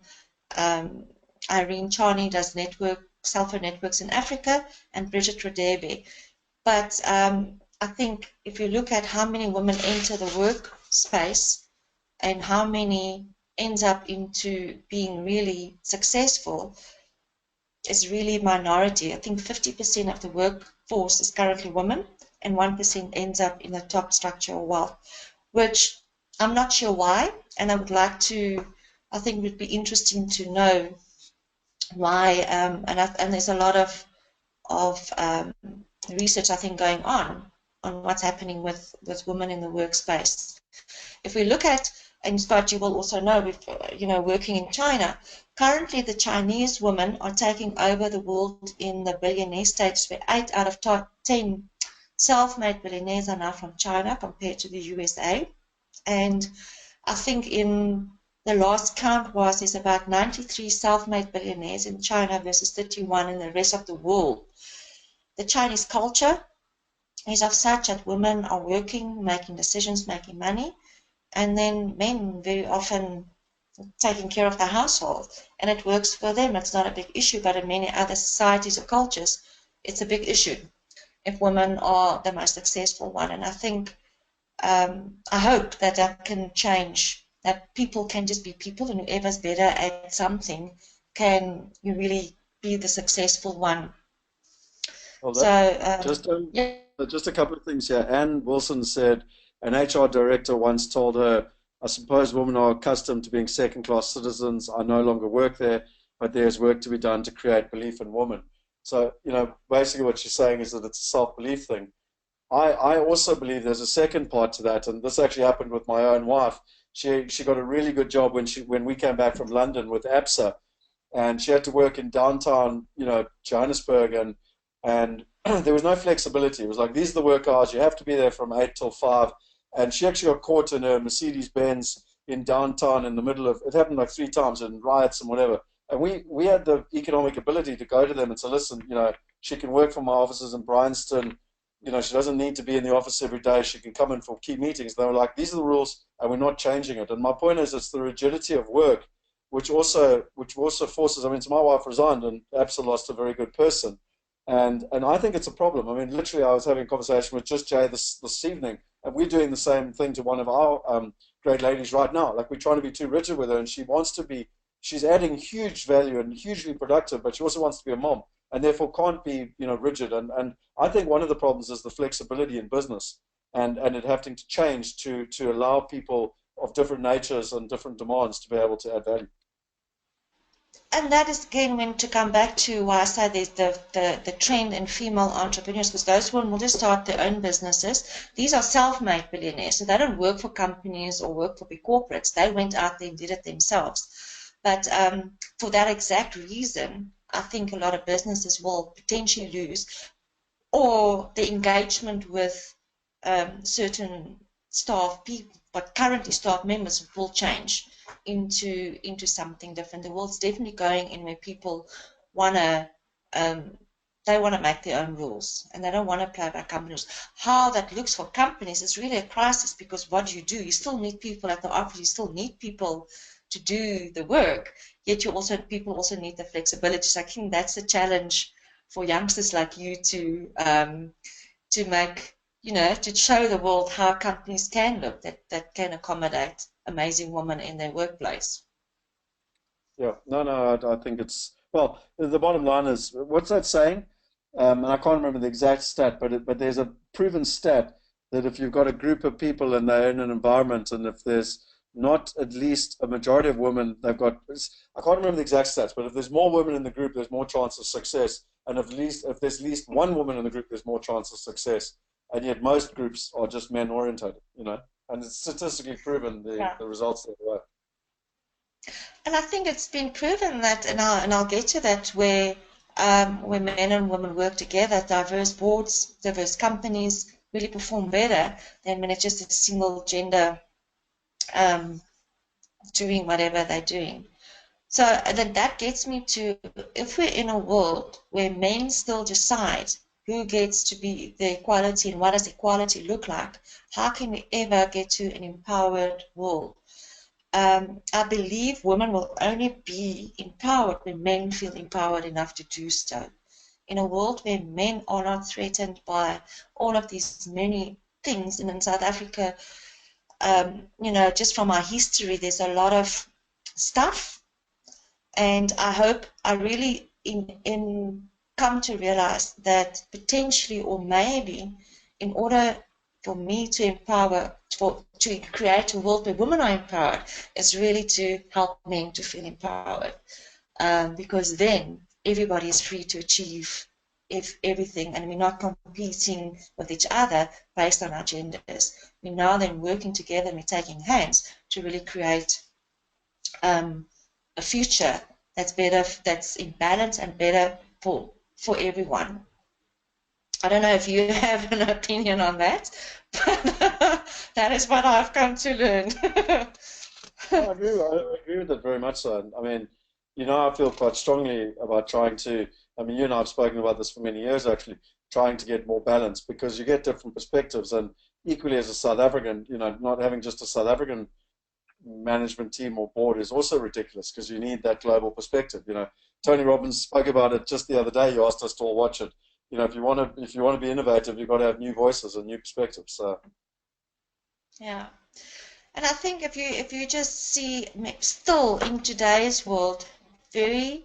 Irene Charney does cell phone networks in Africa, and Bridget Rodebe. But I think if you look at how many women enter the workspace and how many ends up into being really successful, is really minority. I think 50% of the workforce is currently women, and 1% ends up in the top structure of wealth, which I'm not sure why, and I would like to, I think it would be interesting to know why, and there's a lot of research, I think, going on what's happening with women in the workspace. If we look at, and Scott, you will also know, with working in China, currently the Chinese women are taking over the world in the billionaire status, where 8 out of 10 self-made billionaires are now from China compared to the USA. And I think in the last count there's about 93 self-made billionaires in China versus 31 in the rest of the world. The Chinese culture is of such that women are working, making decisions, making money, and then men very often taking care of the household, and it works for them. It's not a big issue, but in many other societies or cultures, it's a big issue if women are the most successful one. And I think, I hope that can change, that people can just be people, and whoever's better at something can really be the successful one Well, So, yeah. just a couple of things here. Ann Wilson said an HR director once told her, I suppose women are accustomed to being second-class citizens. I no longer work there, but there's work to be done to create belief in women. So, basically what she's saying is that it's a self-belief thing. I also believe there's a second part to that, and this actually happened with my own wife. She got a really good job when we came back from London with ABSA, and she had to work in downtown, Johannesburg, and there was no flexibility. It was like these are the work hours. You have to be there from 8 till 5. And she actually got caught in a Mercedes Benz in downtown in the middle of it. Happened like 3 times in riots and whatever. And we had the economic ability to go to them and say, listen, she can work from my offices in Bryanston. She doesn't need to be in the office every day. She can come in for key meetings. They were like, these are the rules, and we're not changing it. And my point is, it's the rigidity of work which also forces. I mean, so my wife resigned, and ABSA lost a very good person, and I think it's a problem. I mean, literally, I was having a conversation with just Jay this evening, and we're doing the same thing to one of our great ladies right now. Like, we're trying to be too rigid with her, and she wants to be. She's adding huge value and hugely productive, but she also wants to be a mom, and therefore can't be rigid. And I think one of the problems is the flexibility in business, and it having to change to allow people of different natures and different demands to be able to add value. And that is again when to come back to why I say there's the trend in female entrepreneurs, because those women will just start their own businesses. These are self-made billionaires, so they don't work for companies or work for big corporates. They went out there and did it themselves. But for that exact reason, I think a lot of businesses will potentially lose, or the engagement with certain staff people, but currently staff members will change into something different. The world's definitely going in where people wanna they want to make their own rules and they don't want to play by companies. How that looks for companies is really a crisis, because what do? You still need people at the office, you still need people to do the work, yet people also need the flexibility. So I think that's the challenge for youngsters like you to make, to show the world how companies can look that can accommodate amazing women in their workplace. Yeah, no, I think well, the bottom line is, what's that saying? And I can't remember the exact stat, but there's a proven stat that if you've got a group of people and they're in an environment, and if there's not at least a majority of women, I can't remember the exact stats, but if there's more women in the group, there's more chance of success. And if there's at least one woman in the group, there's more chance of success. And yet most groups are just men orientated. And it's statistically proven Yeah. the results that way. And I think it's been proven that, and I'll get to that, where men and women work together, diverse boards, diverse companies really perform better than when it's just a single gender um, doing whatever they're doing. So then that gets me to, if we're in a world where men still decide who gets to be the equality and what does equality look like, how can we ever get to an empowered world? I believe women will only be empowered when men feel empowered enough to do so. In a world where men are not threatened by all of these many things, and in South Africa, just from our history, there's a lot of stuff, and I really come to realize that potentially, or maybe, in order for me to to create a world where women are empowered, is really to help men to feel empowered, because then everybody is free to achieve everything, and we're not competing with each other based on our genders. We're now then working together and we're taking hands to really create a future that's better, that's in balance and better for everyone. I don't know if you have an opinion on that, but that is what I've come to learn. I agree with it very much so. I mean, I feel quite strongly about I mean, you and I have spoken about this for many years actually, trying to get more balance, because you get different perspectives. And equally as a South African, not having just a South African management team or board is also ridiculous, because you need that global perspective. Tony Robbins spoke about it just the other day. He asked us to all watch it. If you want to be innovative, you've got to have new voices and new perspectives. So Yeah. And I think if you just see, still in today's world, very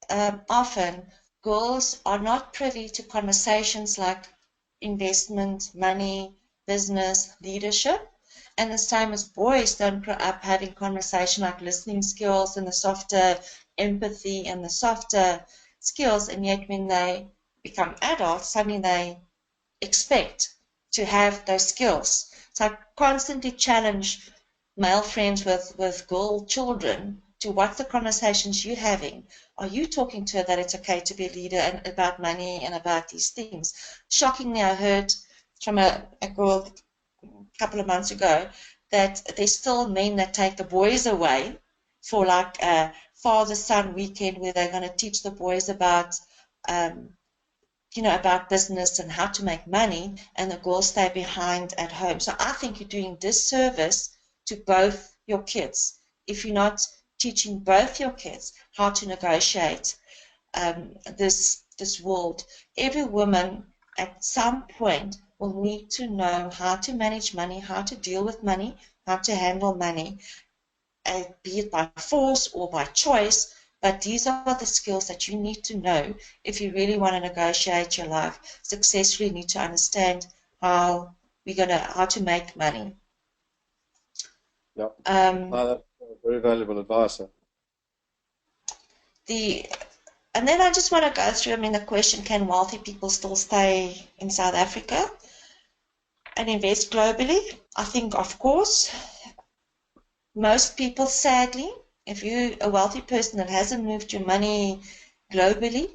often girls are not privy to conversations like investment, money, business, leadership. And the same as boys don't grow up having conversation like listening skills and the softer empathy and the softer skills. And yet when they become adults, suddenly they expect to have those skills. So I constantly challenge male friends with girl children to what's the conversations you're having. Are you talking to her that it's okay to be a leader and about money and about these things? Shockingly, I heard from a girl a couple of months ago that there's still men that take the boys away for like a father-son weekend where they're going to teach the boys about um, about business and how to make money, and the girls stay behind at home. So I think you're doing disservice to both your kids if you're not teaching both your kids how to negotiate this world. Every woman at some point will need to know how to manage money, how to deal with money, how to handle money, be it by force or by choice, but these are the skills that you need to know if you really want to negotiate your life successfully. You need to understand how to make money. Yeah, that's very valuable advice. And then I just want to go through, the question, can wealthy people still stay in South Africa and invest globally? I think, of course, most people, sadly, if you're a wealthy person that hasn't moved your money globally,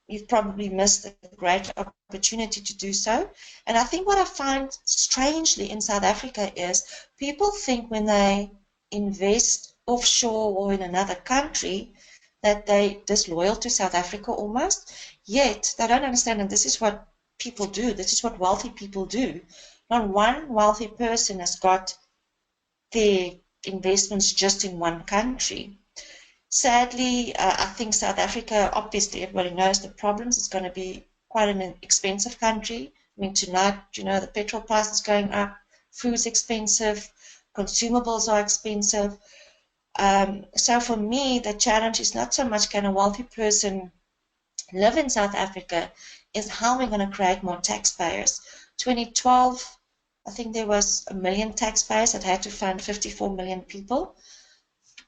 you've probably missed a great opportunity to do so. And I think what I find strangely in South Africa is people think when they invest offshore or in another country that they disloyal to South Africa almost, yet they don't understand, and this is what people do, this is what wealthy people do. Not one wealthy person has got their investments just in one country. Sadly, I think South Africa, obviously everybody knows the problems. It's going to be quite an expensive country. Tonight, the petrol price is going up, food's expensive, consumables are expensive. So for me, the challenge is not so much can a wealthy person live in South Africa, is how we're going to create more taxpayers. 2012, I think there was 1 million taxpayers that had to fund 54 million people.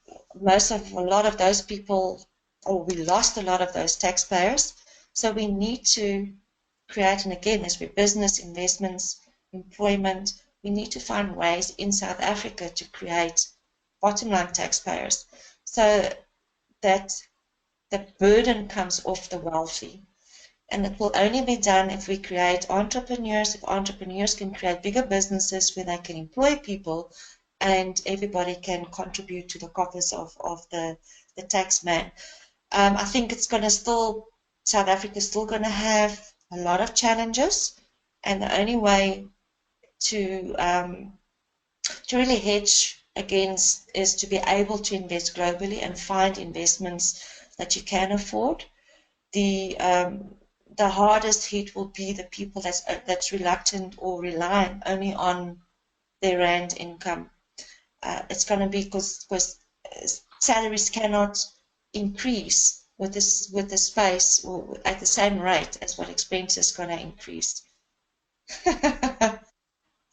A lot of those people, or we lost a lot of those taxpayers. So we need to create, and again, as with business, investments, employment, we need to find ways in South Africa to create bottom line taxpayers so that the burden comes off the wealthy. And it will only be done if we create entrepreneurs, if entrepreneurs can create bigger businesses where they can employ people and everybody can contribute to the coffers of the tax man. I think it's going to South Africa is still going to have a lot of challenges, and the only way to really hedge against is to be able to invest globally and find investments that you can afford. The hardest hit will be the people that's reluctant or relying only on their rand income. It's going to be because salaries cannot increase with the space or at the same rate as what expenses going to increase.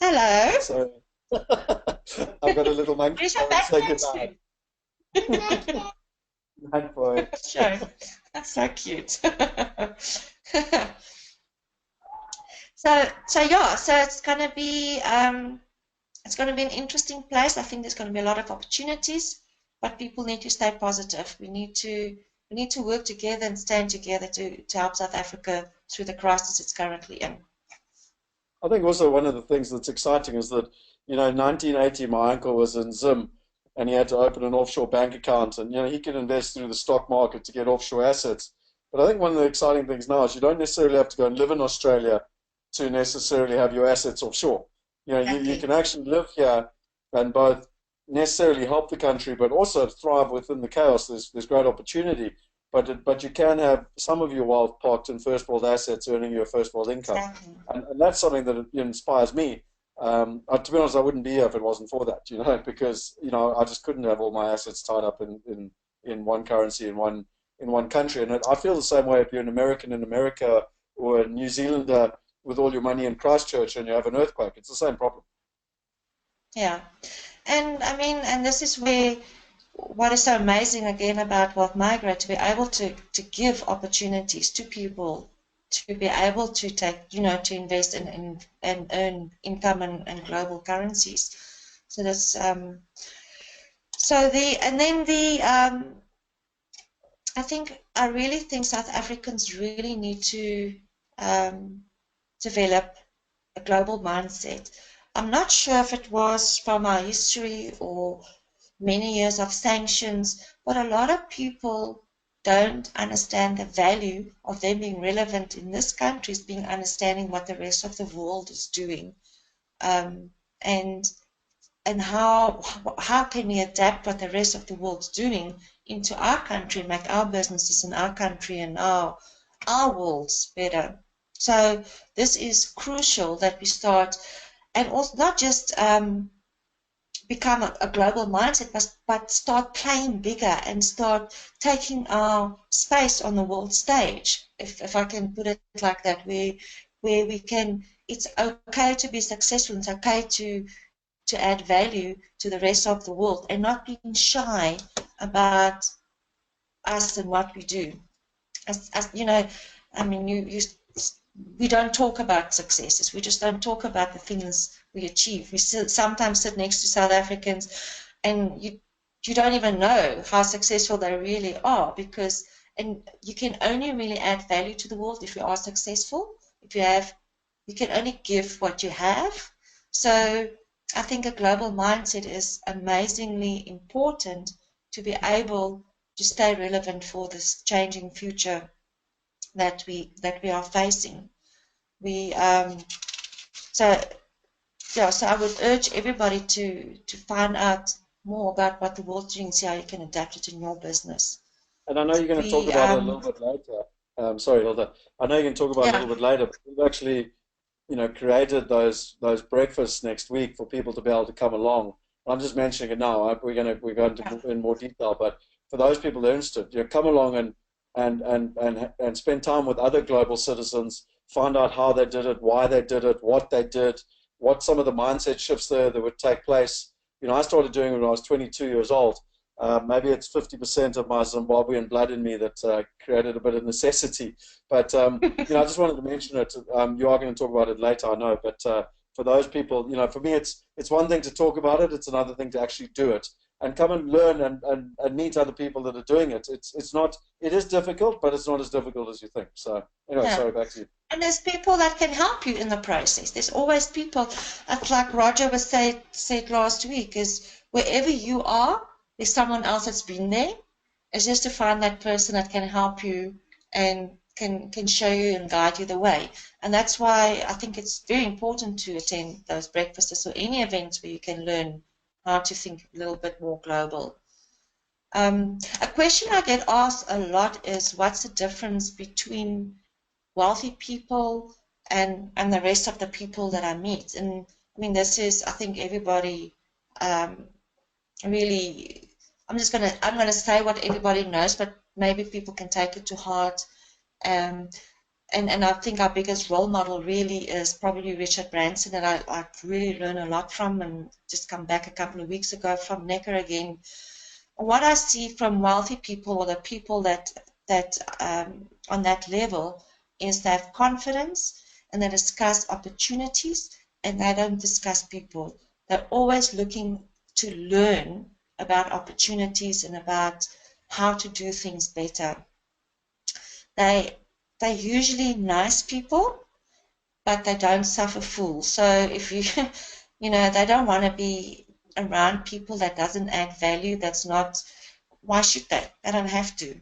Hello. So I've got a little monkey. Where's your backpack? Night boy. Sure. That's so cute. So it's going to be an interesting place. I think there's going to be a lot of opportunities, but people need to stay positive. We need to work together and stand together to help South Africa through the crisis it's currently in. I think also one of the things that's exciting is that, in 1980, my uncle was in Zim and he had to open an offshore bank account, and, he could invest through the stock market to get offshore assets. But I think one of the exciting things now is you don't necessarily have to go and live in Australia to necessarily have your assets offshore. You can actually live here and both necessarily help the country, but also thrive within the chaos. There's great opportunity, but you can have some of your wealth parked in first world assets, earning you a first world income, and that's something that inspires me. To be honest, I wouldn't be here if it wasn't for that, because I just couldn't have all my assets tied up in one currency in one in one country. And I feel the same way if you're an American in America or a New Zealander with all your money in Christchurch and you have an earthquake. It's the same problem. Yeah. And I mean, and this is where what is so amazing again about Wealth Migrate, to be able to give opportunities to people to be able to take, you know, to invest in and earn income and global currencies. So that's and then I really think South Africans really need to develop a global mindset. I'm not sure if it was from our history or many years of sanctions, but a lot of people don't understand the value of them being relevant in this country, is being understanding what the rest of the world is doing, and how can we adapt what the rest of the world's doing into our country, make our businesses in our country and our worlds better. So this is crucial that we start, and also not just become a global mindset, but start playing bigger and start taking our space on the world stage, if I can put it like that, where we can, it's okay to be successful, it's okay to add value to the rest of the world, and not being shy about us and what we do. As you know, I mean, we don't talk about successes. We just don't talk about the things we achieve. We sometimes sit next to South Africans, and you don't even know how successful they really are, because and you can only really add value to the world if you are successful. If you can only give what you have. So I think a global mindset is amazingly important to be able to stay relevant for this changing future that we are facing. We so yeah, so I would urge everybody to find out more about what the world's doing, see how you can adapt it in your business. And I know you're going to talk We about it a little bit later. Sorry, Hilda. I know you're going to talk about it a yeah, little bit later, but we've actually, created those breakfasts next week for people to be able to come along. I'm just mentioning it now. We're going to in more detail, but for those people that are interested, come along and spend time with other global citizens, find out how they did it, why they did it, what they did, what some of the mindset shifts there that would take place. I started doing it when I was 22 years old. Maybe it's 50% of my Zimbabwean blood in me that created a bit of necessity. But, I just wanted to mention it. You are going to talk about it later, I know. But for those people, for me, it's one thing to talk about it. It's another thing to actually do it and come and learn and meet other people that are doing it. It is difficult, but it's not as difficult as you think. So anyway, yeah. sorry, back to you. And there's people that can help you in the process. There's always people. It's like Roger was said last week, is wherever you are, there's someone else that's been there. It's just to find that person that can help you and can show you and guide you the way. And that's why I think it's very important to attend those breakfasts or any events where you can learn how to think a little bit more global. A question I get asked a lot is, what's the difference between wealthy people and the rest of the people that I meet? And I mean, this is, I think everybody really, I'm gonna say what everybody knows, but maybe people can take it to heart. Um, and I think our biggest role model really is probably Richard Branson, that I really learn a lot from, and just come back a couple of weeks ago from Necker again. What I see from wealthy people, or the people that on that level, is they have confidence and they discuss opportunities and they don't discuss people. They're always looking to learn about opportunities and about how to do things better. They're usually nice people, but they don't suffer fools. So if you, they don't want to be around people that doesn't add value, that's not, why should they? They don't have to.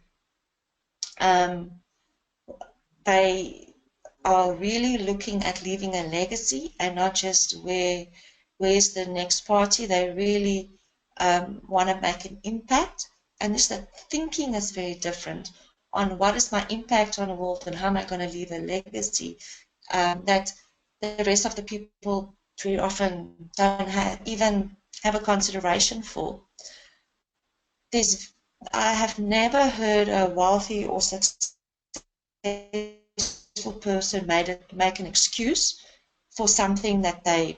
They are really looking at leaving a legacy and not just where's the next party. They really want to make an impact, and it's the thinking that's very different on what is my impact on the world and how am I going to leave a legacy that the rest of the people very often don't even have a consideration for. There's I have never heard a wealthy or successful person make an excuse for something that they,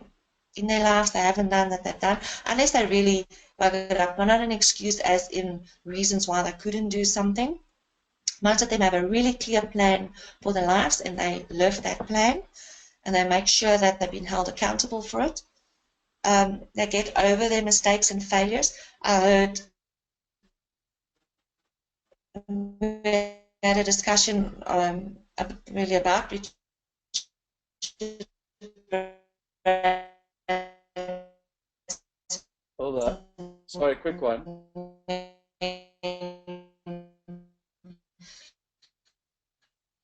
in their lives, they haven't done, that they've done, unless they really buggered it up. But not an excuse as in reasons why they couldn't do something. Most of them have a really clear plan for their lives, and they live that plan, and they make sure that they've been held accountable for it. They get over their mistakes and failures. I heard we had a discussion really about Hold on. Sorry, quick one.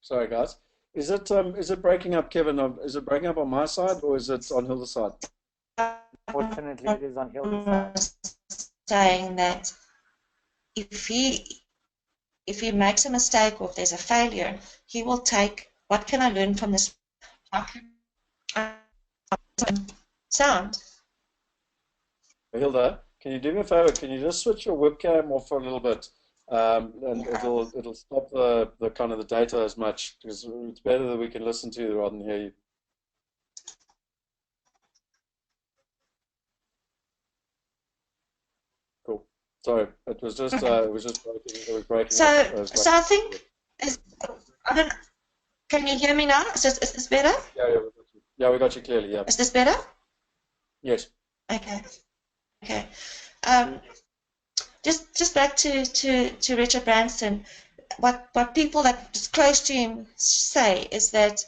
Sorry, guys. Is it breaking up, Kevin? Is it breaking up on my side or is it on Hilda's side? Fortunately, it is on Hilda's side. Saying that if he makes a mistake or if there's a failure, he will take, what can I learn from this? Sound. Hilda, can you do me a favor? Can you just switch your webcam off for a little bit? And it'll stop the kind of the data as much, because it's better that we can listen to you rather than hear you. Cool. Sorry, it was just breaking. It was breaking. So up. I think I don't. Can you hear me now? Is this better? Yeah, we got you clearly. Yeah. Is this better? Yes. Okay. Okay. Just back to Richard Branson. What people that is close to him say is that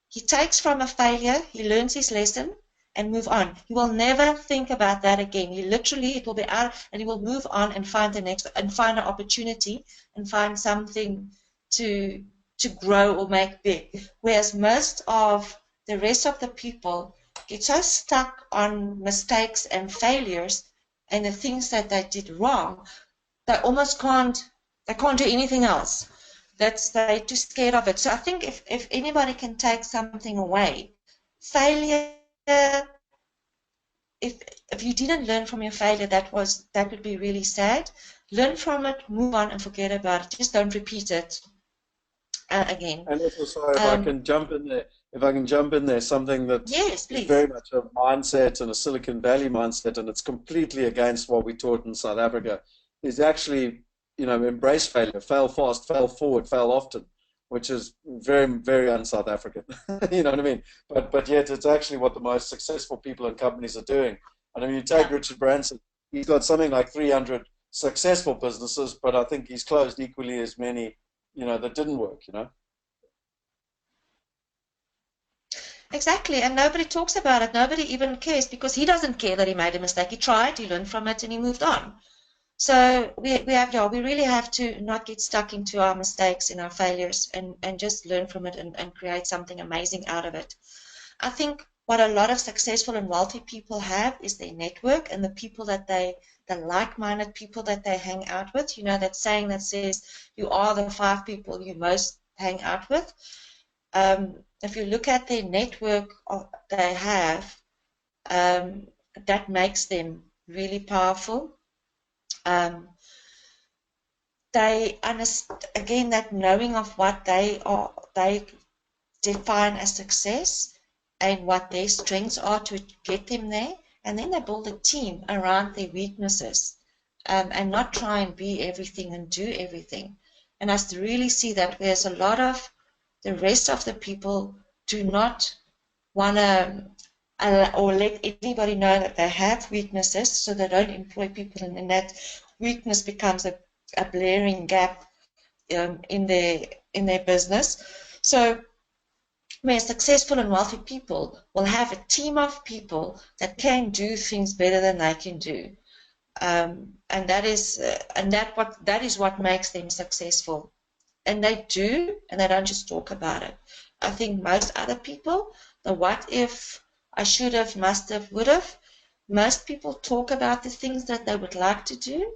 he takes from a failure, he learns his lesson, and move on. He will never think about that again. He literally, it will be out, and he will move on and find the next, and find an opportunity, and find something to grow or make big. Whereas most of the rest of the people get so stuck on mistakes and failures and the things that they did wrong, they almost can't do anything else. They're too scared of it. So I think if anybody can take something away, failure, if you didn't learn from your failure, that would be really sad. Learn from it, move on, and forget about it. Just don't repeat it again. And also, if I can jump in there, something that yes, is very much a mindset and a Silicon Valley mindset, and it's completely against what we taught in South Africa, is actually, embrace failure, fail fast, fail forward, fail often, which is very, very un-South African. You know what I mean? But yet it's actually what the most successful people and companies are doing. And I mean, you take Richard Branson, he's got something like 300 successful businesses, but I think he's closed equally as many, that didn't work, Exactly, and nobody talks about it. Nobody even cares because he doesn't care that he made a mistake. He tried, he learned from it, and he moved on. So we really have to not get stuck into our mistakes and our failures and just learn from it and create something amazing out of it. I think what a lot of successful and wealthy people have is their network and the people that the like-minded people that they hang out with. That saying that says you are the 5 people you most hang out with. If you look at their network they have, that makes them really powerful. They understand, again, that knowing of what they define as success and what their strengths are to get them there, and then they build a team around their weaknesses, and not try and be everything and do everything. And I really see that, whereas a lot of the rest of the people do not want to or let anybody know that they have weaknesses, so they don't employ people, and that weakness becomes a blaring gap in their business. So where successful and wealthy people will have a team of people that can do things better than they can do, and that is what makes them successful. And they do, and they don't just talk about it. I think most other people, the what if, I should have, must have, would have, most people talk about the things that they would like to do,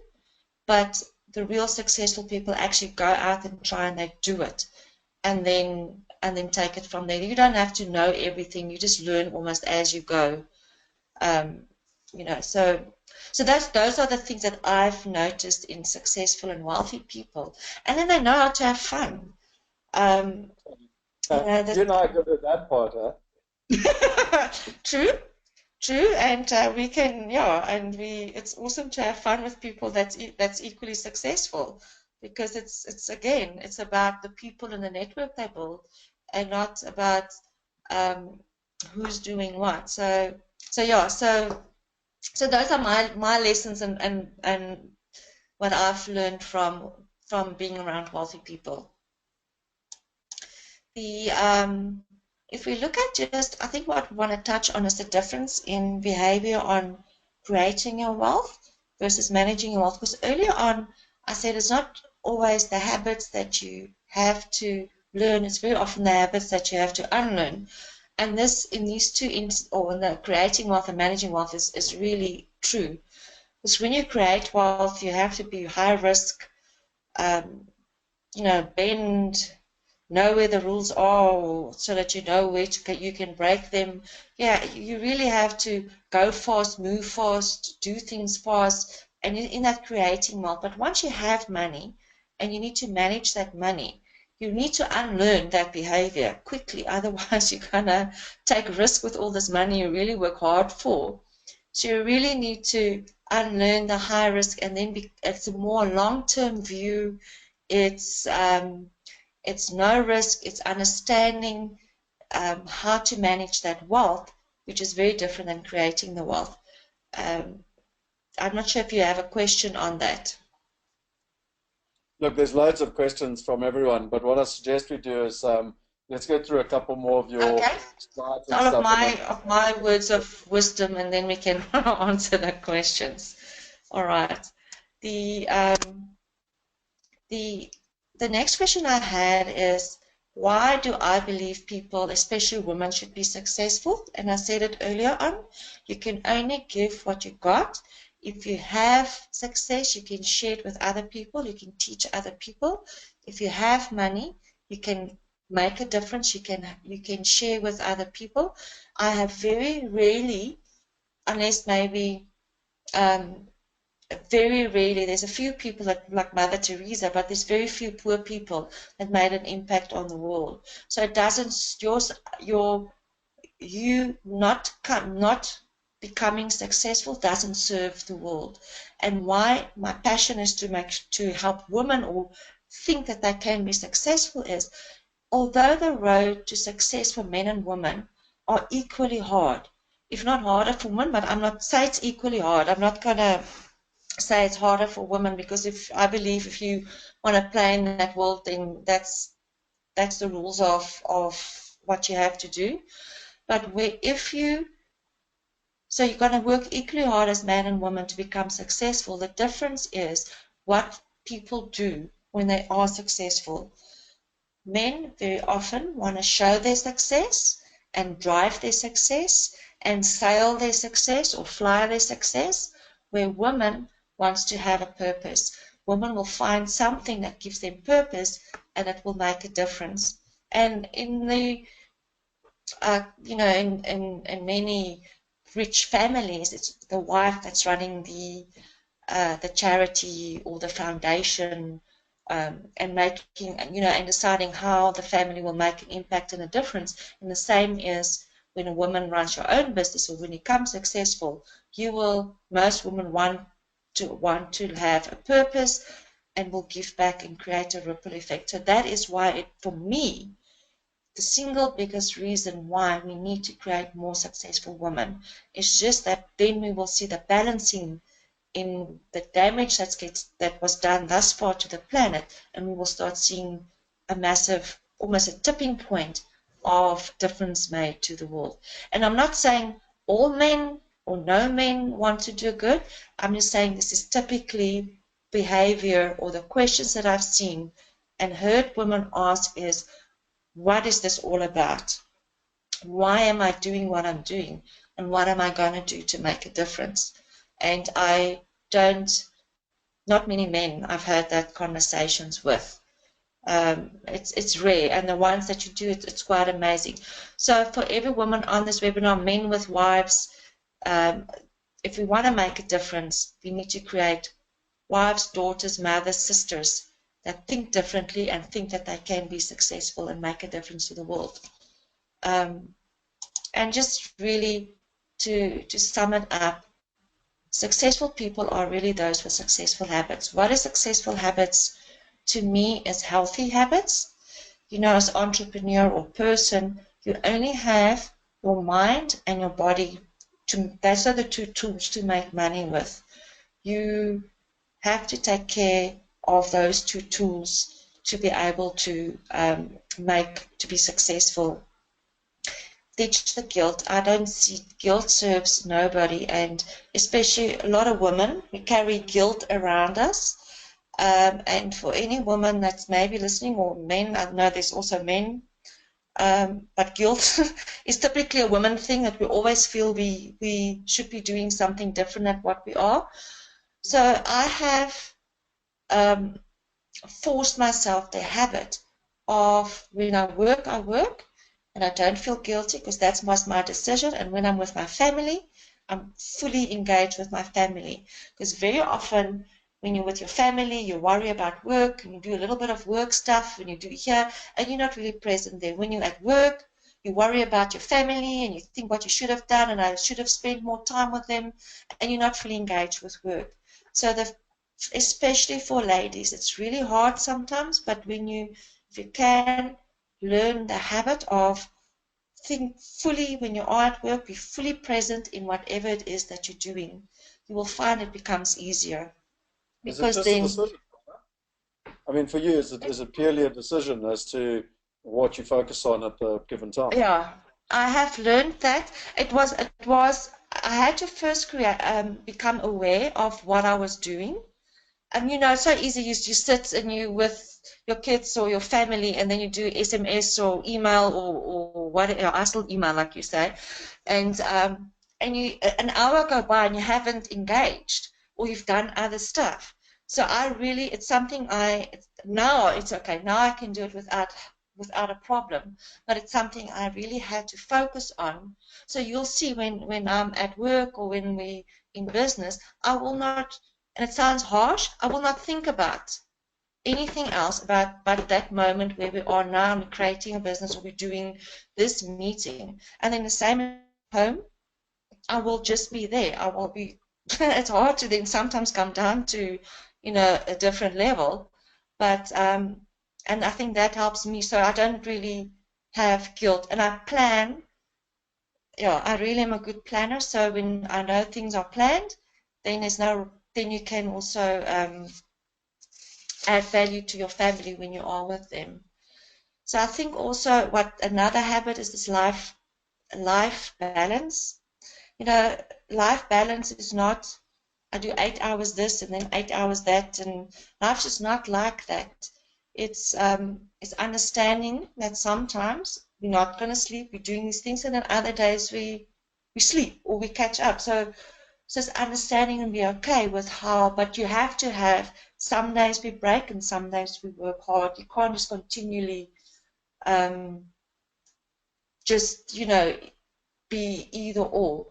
but the real successful people actually go out and try and they do it, and then take it from there. You don't have to know everything. You just learn almost as you go. So So those are the things that I've noticed in successful and wealthy people. And then they know how to have fun. You and I are good at that part, huh? True, true, and we can, yeah, and it's awesome to have fun with people that's equally successful, because it's again, it's about the people and the network they build, and not about who's doing what. So yeah, so those are my lessons and what I've learned from being around wealthy people. If we look at just, I think what we want to touch on is the difference in behavior on creating your wealth versus managing your wealth. Because earlier on, I said it's not always the habits that you have to learn. It's very often the habits that you have to unlearn. And this, in these two, or in the creating wealth and managing wealth, is really true. Because when you create wealth, you have to be high risk, bend, know where the rules are, so that you know where you can break them. Yeah, you really have to go fast, move fast, do things fast, and in that creating wealth. But once you have money and you need to manage that money, you need to unlearn that behavior quickly. Otherwise, you're going to take risk with all this money you really work hard for. So you really need to unlearn the high risk, and then it's a more long-term view. It's no risk. It's understanding how to manage that wealth, which is very different than creating the wealth. I'm not sure if you have a question on that. Look, there's loads of questions from everyone, but what I suggest we do is let's go through a couple more of your slides and all stuff. Of my words of wisdom, and then we can answer the questions. All right. The next question I had is, why do I believe people, especially women, should be successful? And I said it earlier on, you can only give what you got. If you have success, you can share it with other people. You can teach other people. If you have money, you can make a difference. You can share with other people. I have very rarely, unless maybe very rarely, there's a few people like Mother Teresa, but there's very few poor people that made an impact on the world. So it doesn't, you not becoming successful doesn't serve the world. And why my passion is to help women or think that they can be successful is, although the road to success for men and women are equally hard, if not harder for women, but I'm not say it's equally hard. I'm not going to say it's harder for women, because I believe if you want to play in that world, then that's the rules of what you have to do. But so you're going to work equally hard as man and woman to become successful. The difference is what people do when they are successful. Men very often want to show their success and drive their success and sail their success or fly their success, where women wants to have a purpose. Women will find something that gives them purpose, and it will make a difference. And in the in many rich families, it's the wife that's running the charity or the foundation, and making, and deciding how the family will make an impact and a difference. And the same is when a woman runs your own business, or when you become successful, most women want to have a purpose and will give back and create a ripple effect. So that is why for me, the single biggest reason why we need to create more successful women is just that then we will see the balancing in the damage that was done thus far to the planet, and we will start seeing a massive, almost a tipping point of difference made to the world. And I'm not saying all men or no men want to do good. I'm just saying this is typically behavior, or the questions that I've seen and heard women ask is, what is this all about? Why am I doing what I'm doing? And what am I going to do to make a difference? And not many men I've had that conversations with. It's rare, and the ones that you do, it's quite amazing. So for every woman on this webinar, men with wives, if we want to make a difference, we need to create wives, daughters, mothers, sisters that think differently and think that they can be successful and make a difference to the world. And just really to sum it up, successful people are really those with successful habits. What is successful habits? To me, is healthy habits. You know, as entrepreneur or person, you only have your mind and your body. Those are the two tools to make money with. You have to take care of those two tools to be able to be successful. Ditch the guilt. I don't see guilt serves nobody, and especially a lot of women, we carry guilt around us. And for any woman that's maybe listening, or men, I know there's also men, but guilt is typically a woman thing, that we always feel we should be doing something different than what we are. So I have forced myself the habit of, when I work, and I don't feel guilty because that was my decision. And when I'm with my family, I'm fully engaged with my family, because very often when you're with your family, you worry about work, and you do a little bit of work stuff, and you do here, and you're not really present there. When you're at work, you worry about your family, and you think what you should have done, and I should have spent more time with them, and you're not fully engaged with work. So especially for ladies, it's really hard sometimes, but if you can learn the habit of think fully when you are at work, be fully present in whatever it is that you're doing, you will find it becomes easier. Because is it just a decision? I mean, for you, is it purely a decision as to what you focus on at the given time? Yeah, I have learned that I had to first become aware of what I was doing. And you know, it's so easy. You sit and you with your kids or your family, and then you do SMS or email or whatever. I still email, like you say, and an hour go by and you haven't engaged, or you've done other stuff. So it's something now it's okay. Now I can do it without a problem, but it's something I really had to focus on. So you'll see when I'm at work or when we in business, I will not. And it sounds harsh, I will not think about anything else but that moment where we are now. I'm creating a business, or we're doing this meeting. And then the same at home, I will just be there. I will be, it's hard to then sometimes come down to, a different level. But, and I think that helps me. So I don't really have guilt. And I plan, I really am a good planner. So when I know things are planned, then you can also add value to your family when you are with them. So I think also another habit is this life balance. Life balance is not, I do 8 hours this and then 8 hours that, and life's just not like that. It's understanding that sometimes we're not going to sleep, we're doing these things, and then other days we sleep or we catch up. So it's understanding and be okay with but you have to have some days we break and some days we work hard. You can't just continually be either or.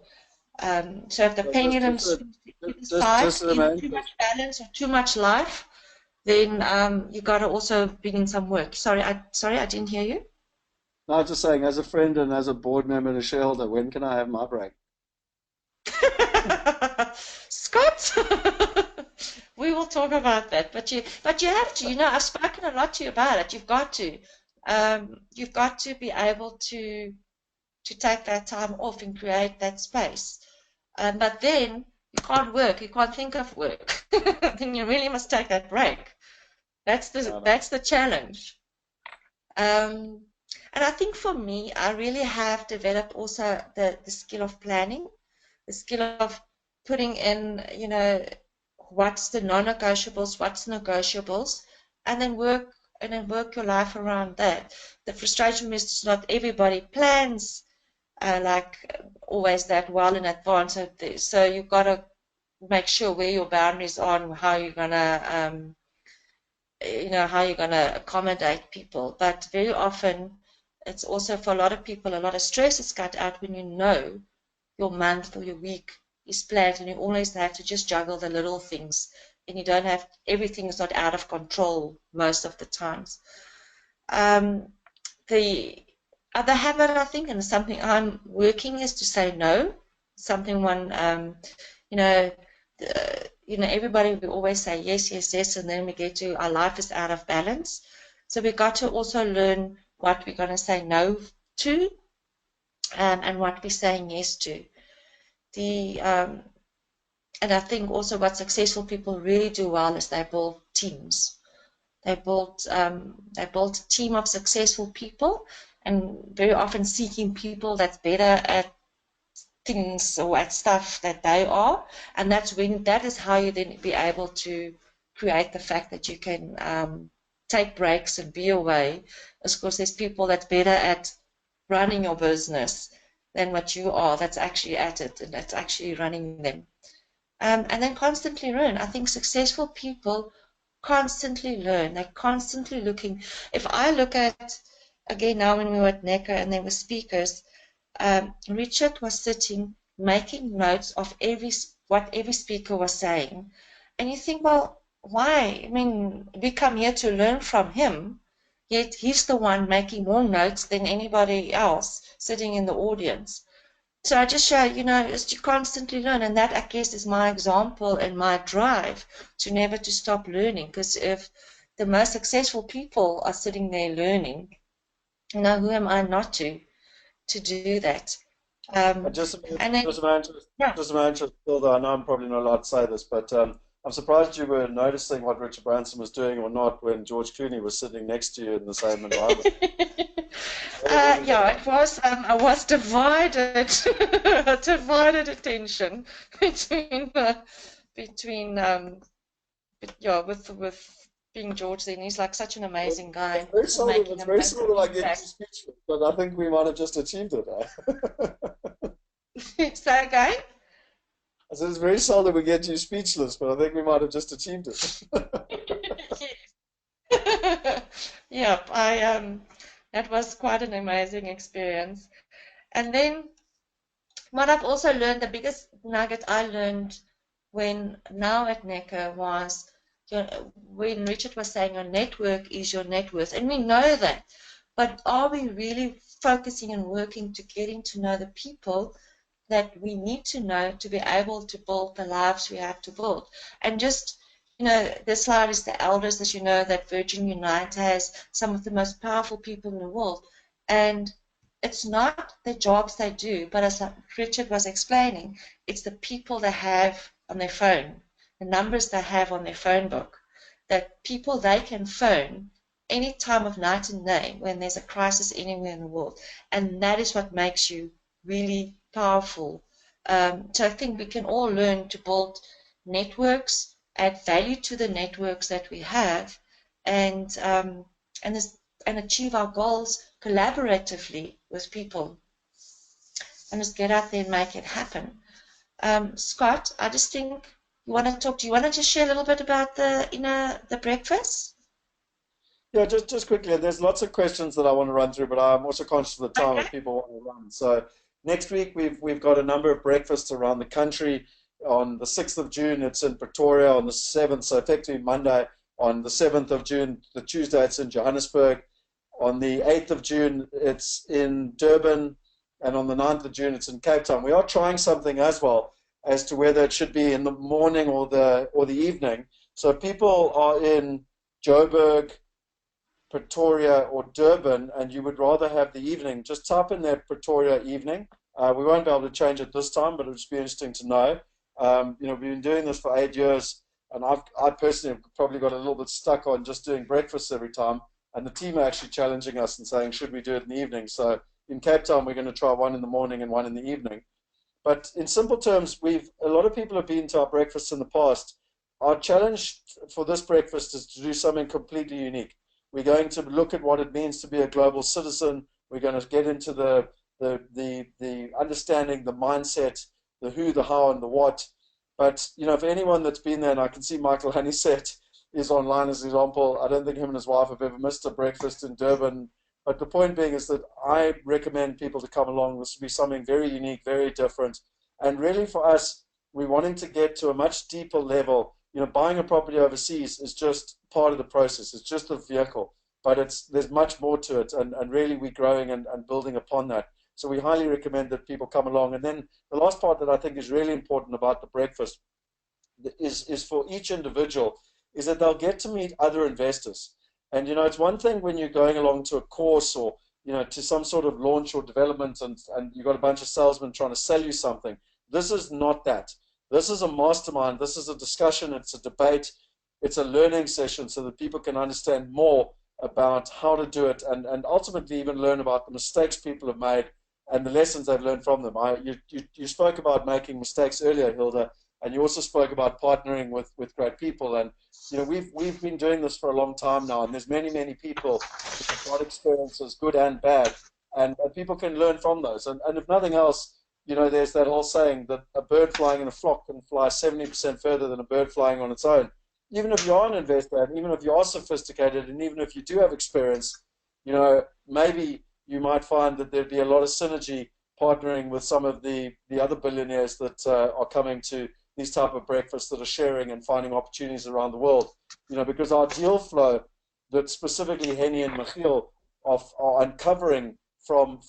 So if the pendulum swings to either side, either too much balance or too much life, then you got to also bring in some work. Sorry, I didn't hear you. No, I'm just saying, as a friend and as a board member and a shareholder, when can I have my break? Scott, we will talk about that. But you have to. I've spoken a lot to you about it. You've got to be able to take that time off and create that space. But then you can't work. You can't think of work. Then you really must take that break. That's the challenge. And I think for me, I really have developed also the skill of planning, the skill of putting in, what's the non-negotiables, what's the negotiables, and then work your life around that. The frustration is not everybody plans like always that well in advance. So you've got to make sure where your boundaries are and how you're gonna accommodate people. But very often, it's also for a lot of people, a lot of stress is cut out when you know your month or your week is planned, and you always have to just juggle the little things, and you don't have, everything is not out of control most of the times. The other habit, I think, and something I'm working, is to say no. Something everybody, we always say yes, yes, yes, and then we get to, our life is out of balance. So we've got to also learn what we're going to say no to, and what we're saying yes to. And I think also what successful people really do well is they build teams. They build a team of successful people, and very often seeking people that's better at things or at stuff that they are, and that is how you then be able to create the fact that you can take breaks and be away. Of course, there's people that's better at running your business than what you are, that's actually at it and that's actually running them. And then constantly learn. I think successful people constantly learn. They're constantly looking. If I look at, again, now when we were at NECA and there were speakers, Richard was sitting making notes of what every speaker was saying. And you think, well, why? I mean, we come here to learn from him, yet he's the one making more notes than anybody else sitting in the audience. So I just show, is to constantly learn, and that, I guess, is my example and my drive to never to stop learning. Because if the most successful people are sitting there learning, who am I not to do that? Just my interest, Hilda, I know I'm probably not allowed to say this, but I'm surprised you were noticing what Richard Branson was doing or not when George Clooney was sitting next to you in the same environment. Yeah, it was. I was divided, divided attention with being George. Then he's like such an amazing guy. It's very seldom I get you speechless, but I think we might have just achieved it. Say again? I said it's very seldom we get you speechless, but I think we might have just achieved it. Yep, that was quite an amazing experience. And then what I've also learned, the biggest nugget I learned now at NECA was when Richard was saying your network is your net worth, and we know that, but are we really focusing and working to getting to know the people that we need to know to be able to build the lives we have to build? And just, this slide is the elders, as you know, that Virgin Unite has some of the most powerful people in the world. And it's not the jobs they do, but as Richard was explaining, it's the people they have on their phone, the numbers they have on their phone book, that people they can phone any time of night and day when there's a crisis anywhere in the world. And that is what makes you really powerful. So I think we can all learn to build networks, add value to the networks that we have, and achieve our goals collaboratively with people, and just get out there and make it happen. Scott, I just think you want to talk. Do you want to just share a little bit about the breakfast? Yeah, just quickly. There's lots of questions that I want to run through, but I'm also conscious of the time if people want to run. So next week we've got a number of breakfasts around the country. On the 6th of June, it's in Pretoria. On the 7th, so effectively Monday, on the 7th of June, the Tuesday, it's in Johannesburg. On the 8th of June, it's in Durban. And on the 9th of June, it's in Cape Town. We are trying something as well as to whether it should be in the morning or the evening. So if people are in Joburg, Pretoria, or Durban, and you would rather have the evening, just type in there Pretoria evening. We won't be able to change it this time, but it would just be interesting to know. We've been doing this for 8 years, and I personally have probably got a little bit stuck on just doing breakfast every time, and the team are actually challenging us and saying, should we do it in the evening? So in Cape Town, we're going to try one in the morning and one in the evening. But in simple terms, a lot of people have been to our breakfasts in the past. Our challenge for this breakfast is to do something completely unique. We're going to look at what it means to be a global citizen. We're going to get into the understanding, the mindset, the who, the how, and the what. But, for anyone that's been there, and I can see Michael Honeysett is online as an example, I don't think him and his wife have ever missed a breakfast in Durban. But the point being is that I recommend people to come along. This will be something very unique, very different. And really for us, we're wanting to get to a much deeper level. Buying a property overseas is just part of the process. It's just a vehicle, but there's much more to it, and really we're growing and building upon that. So we highly recommend that people come along. And then the last part that I think is really important about the breakfast is for each individual, is that they'll get to meet other investors. And, it's one thing when you're going along to a course or, to some sort of launch or development, and you've got a bunch of salesmen trying to sell you something. This is not that. This is a mastermind. This is a discussion. It's a debate. It's a learning session so that people can understand more about how to do it, and ultimately even learn about the mistakes people have made and the lessons they've learned from them. You spoke about making mistakes earlier, Hilda, and you also spoke about partnering with great people. And we've been doing this for a long time now, and there's many people who have got experiences, good and bad, and people can learn from those. And if nothing else, there's that whole saying that a bird flying in a flock can fly 70% further than a bird flying on its own. Even if you are an investor, and even if you are sophisticated, and even if you do have experience, maybe you might find that there'd be a lot of synergy partnering with some of the other billionaires that are coming to these type of breakfasts, that are sharing and finding opportunities around the world. Because our deal flow that specifically Henny and Michiel are uncovering from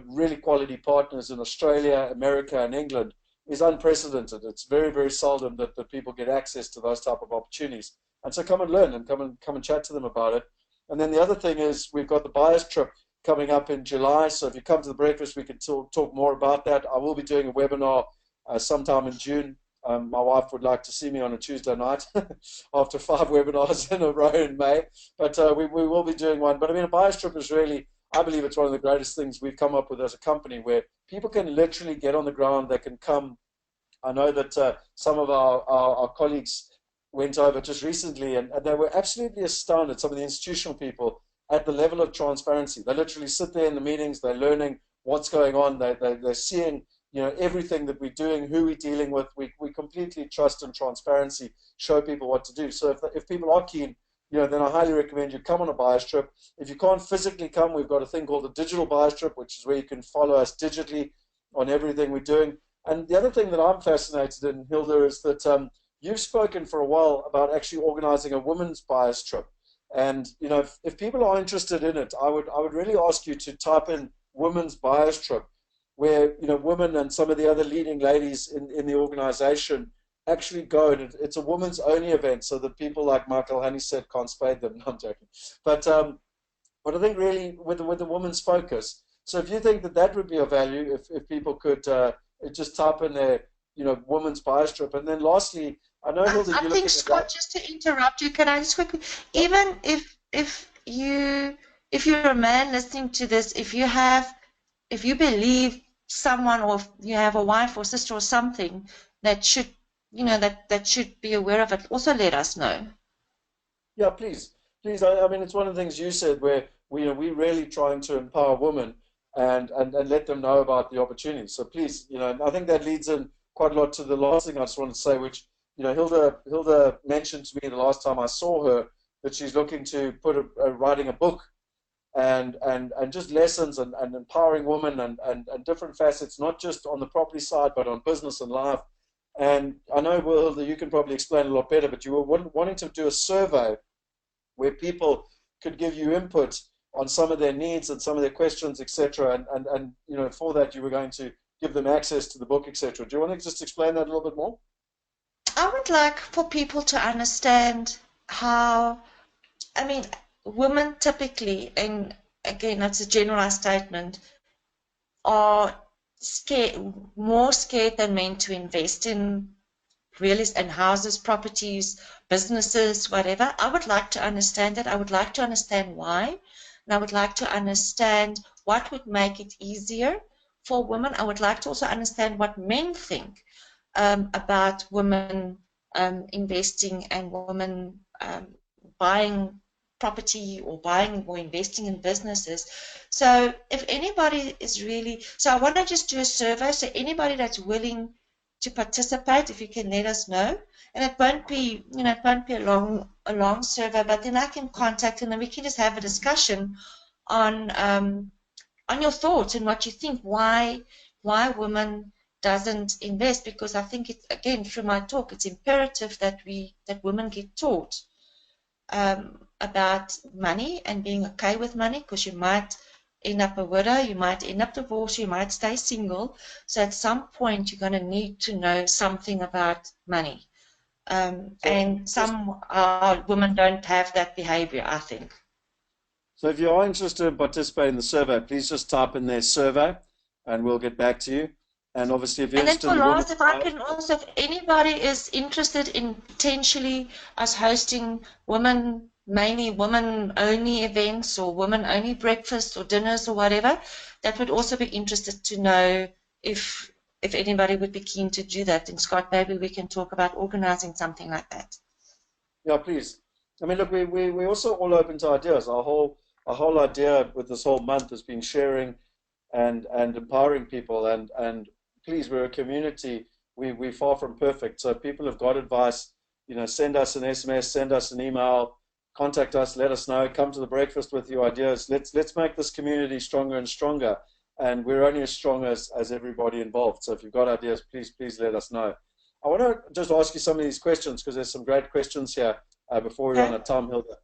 really quality partners in Australia, America, and England is unprecedented. It's very seldom that people get access to those type of opportunities. And so come and learn, and come and chat to them about it. And then the other thing is, we've got the buyers trip coming up in July. So if you come to the breakfast, we can talk more about that. I will be doing a webinar sometime in June. My wife would like to see me on a Tuesday night after 5 webinars in a row in May. But we will be doing one. But I mean, a buyers trip is really, I believe it's one of the greatest things we've come up with as a company, where people can literally get on the ground. They can come. I know that some of our colleagues went over just recently, and they were absolutely astounded, some of the institutional people, at the level of transparency. They literally sit there in the meetings. They're learning what's going on. They're seeing everything that we're doing, who we're dealing with. We completely trust in transparency, show people what to do. So if people are keen, then I highly recommend you come on a buyer's trip. If you can't physically come, we've got a thing called a digital buyer's trip, which is where you can follow us digitally on everything we're doing. And the other thing that I'm fascinated in, Hilda, is that you've spoken for a while about actually organizing a women's buyer's trip. And if people are interested in it, I would really ask you to type in women's buyer's trip, where women and some of the other leading ladies in the organization actually go. And it's a women's only event, so that people like Michael Honey said can't spade them. No, I'm joking. But I think really with the women's focus. So if you think that would be of value, if people could just type in their women's buyer's trip. And then lastly, I know, Hilda, I think, Scott, just to interrupt you, can I just quickly, even if you're a man listening to this, if you believe someone, or if you have a wife or sister or something that should that should be aware of it, also let us know. Yeah, please. I mean, it's one of the things you said, where we're really trying to empower women and let them know about the opportunities. So please, I think that leads in quite a lot to the last thing I just wanted to say, which Hilda mentioned to me the last time I saw her, that she's looking to put writing a book, and just lessons and empowering women and different facets, not just on the property side, but on business and life. And I know, Hilda, you can probably explain a lot better, but you were wanting to do a survey where people could give you input on some of their needs and some of their questions, etc. And for that you were going to give them access to the book, etc. Do you want to just explain that a little bit more? I would like for people to understand how, I mean, women typically, and again, that's a generalized statement, are more scared than men to invest in real estate and houses, properties, businesses, whatever. I would like to understand that. I would like to understand why. And I would like to understand what would make it easier for women. I would like to also understand what men think about women investing and women buying property or buying or investing in businesses. So if anybody is really, so I want to just do a survey, so anybody that's willing to participate, if you can let us know. And it won't be, it won't be a long survey, but then I can contact and then we can just have a discussion on your thoughts and what you think, why women doesn't invest, because I think it's, again, through my talk, it's imperative that women get taught about money and being okay with money, because you might end up a widow, you might end up divorced, you might stay single. So at some point, you're going to need to know something about money. And some women don't have that behavior, I think. So if you are interested in participating in the survey, please just type in their survey and we'll get back to you. And obviously, if you're interested in the last, if I can also, if anybody is interested in potentially us hosting mainly women-only events or women-only breakfasts or dinners or whatever, that would also be interested to know if anybody would be keen to do that. And Scott, maybe we can talk about organizing something like that. Yeah, please. I mean, look, we also all open to ideas. Our whole idea with this whole month has been sharing and empowering people. And please, we're a community. We're far from perfect. So people have got advice, send us an SMS, send us an email, contact us, let us know, come to the breakfast with your ideas. Let's make this community stronger and stronger. And we're only as strong as everybody involved. So if you've got ideas, please let us know. I want to just ask you some of these questions because there's some great questions here before we run out of time, Hilda.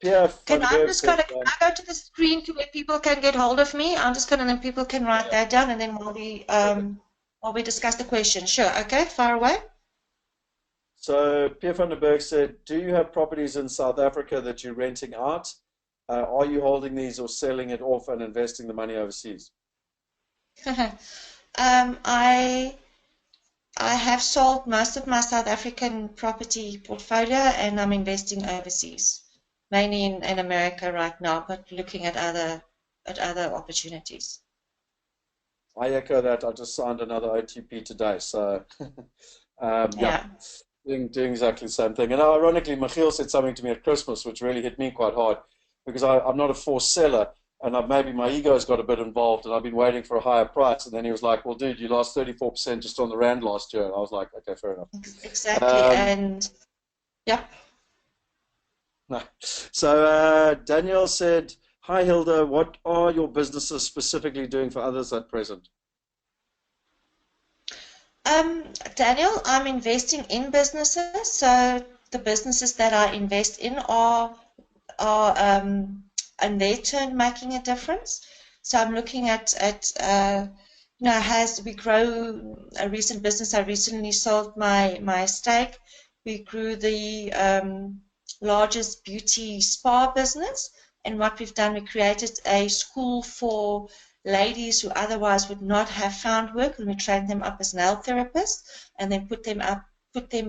Pierre, can I go to the screen to where people can get hold of me? I'm just going to, then people can write that down, and then while we discuss the question. Sure. Okay. Far away. So Pierre van der Berg said, do you have properties in South Africa that you're renting out? Are you holding these or selling it off and investing the money overseas? I have sold most of my South African property portfolio, and I'm investing overseas, mainly in America right now, but looking at other opportunities. I echo that. I just signed another OTP today, so doing exactly the same thing. And ironically, Michiel said something to me at Christmas, which really hit me quite hard, because I'm not a forced seller. And maybe my ego's got a bit involved, and I've been waiting for a higher price. And then he was like, well, dude, you lost 34% just on the rand last year. And I was like, okay, fair enough. Exactly. And yeah. No. So Danielle said, hi, Hilda, what are your businesses specifically doing for others at present? Daniel, I'm investing in businesses. So the businesses that I invest in are in their turn making a difference. So I'm looking at as we grow a recent business, I recently sold my stake. We grew the largest beauty spa business, and what we've done, we created a school for ladies who otherwise would not have found work, and we trained them up as nail therapists and then put them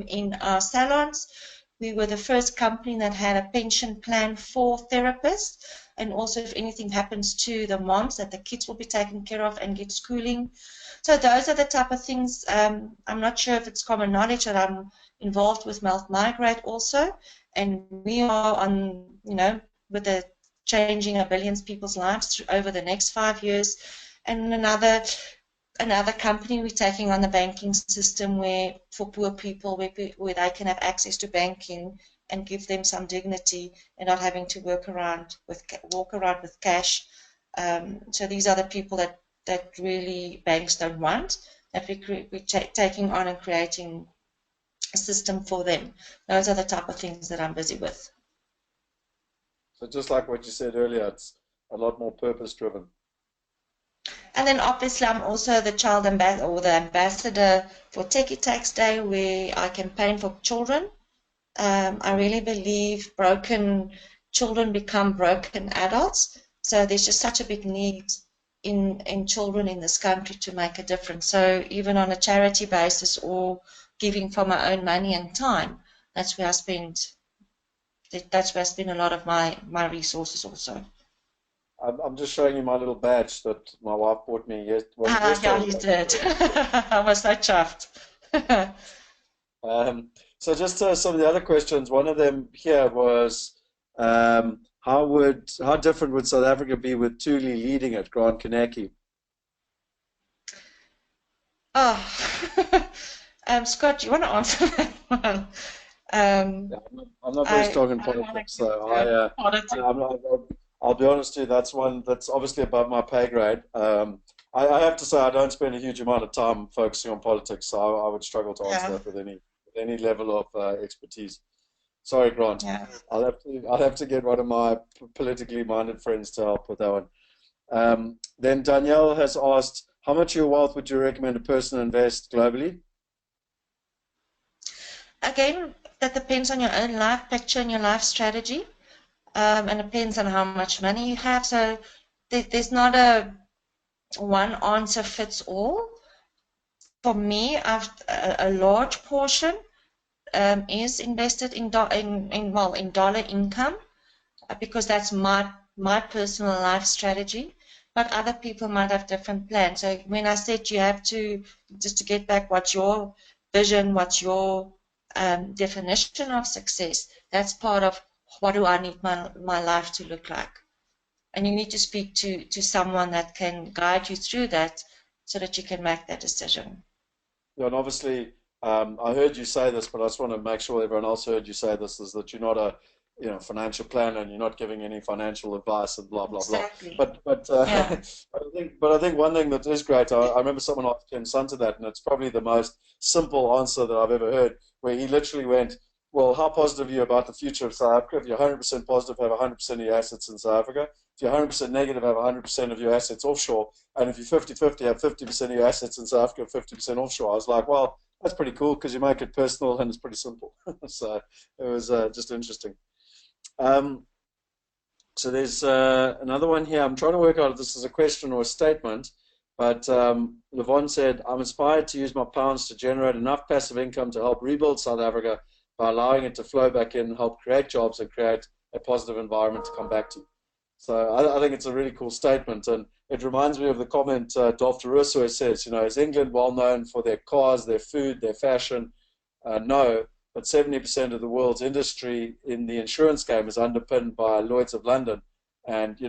in our salons. We were the first company that had a pension plan for therapists, and also if anything happens to the moms, that the kids will be taken care of and get schooling. So those are the type of things. I'm not sure if it's common knowledge that I'm involved with Migrate also, and we are on, with the changing a billions people's lives over the next 5 years. And another company, we're taking on the banking system for poor people, where they can have access to banking and give them some dignity and not having to walk around with cash. So these are the people that really banks don't want, that we're taking on and creating a system for them. Those are the type of things that I'm busy with. So just like what you said earlier, it's a lot more purpose-driven. And then obviously I'm also the child ambassador, or the ambassador for Techie Tax Day, where I campaign for children. I really believe broken children become broken adults. So there's just such a big need in children in this country to make a difference. So even on a charity basis or giving from my own money and time, that's where I spend a lot of my resources also. I'm just showing you my little badge that my wife bought me yesterday. Yeah, you did. I was so chuffed. So just some of the other questions. One of them here was, how different would South Africa be with Thuli leading it, Grant Kanaki? Scott, do you want to answer that one? I'm not very strong in politics, so I'll be honest with you, that's one that's obviously above my pay grade. I have to say I don't spend a huge amount of time focusing on politics, so I would struggle to answer Yeah, that with any level of expertise. Sorry, Grant. yeah. I'll have to get one of my politically minded friends to help with that one. Then Danielle has asked, how much of your wealth would you recommend a person invest globally? Again, that depends on your own life picture and your life strategy, and depends on how much money you have. So there's not a one answer fits all. For me, a large portion is invested in dollar income, because that's my personal life strategy. But other people might have different plans. So when I said you have to, just to get back, what's your vision, what's your definition of success, that's part of what do I need my life to look like. And you need to speak to someone that can guide you through that so that you can make that decision. Yeah, and obviously, I heard you say this, but I just want to make sure everyone else heard you say this, is that you're not a, financial planner and you're not giving any financial advice and blah blah blah. Exactly. But Yeah. but I think one thing that is great, I remember someone asked Ken Sun to that, and it's probably the most simple answer that I've ever heard, where he literally went, "Well, how positive are you about the future of South Africa? If you're 100% positive, have 100% of your assets in South Africa. If you're 100% negative, have 100% of your assets offshore. And if you're 50-50, have 50% of your assets in South Africa, 50% offshore." I was like, well, that's pretty cool because you make it personal and it's pretty simple. So it was just interesting. Um, so there's another one here. I'm trying to work out if this is a question or a statement, but Levon said, I'm inspired to use my pounds to generate enough passive income to help rebuild South Africa by allowing it to flow back in, help create jobs and create a positive environment to come back to. So I think it's a really cool statement, and it reminds me of the comment Dolph DeRusso says, is England well known for their cars, their food, their fashion? No, but 70% of the world's industry in the insurance game is underpinned by Lloyd's of London. And,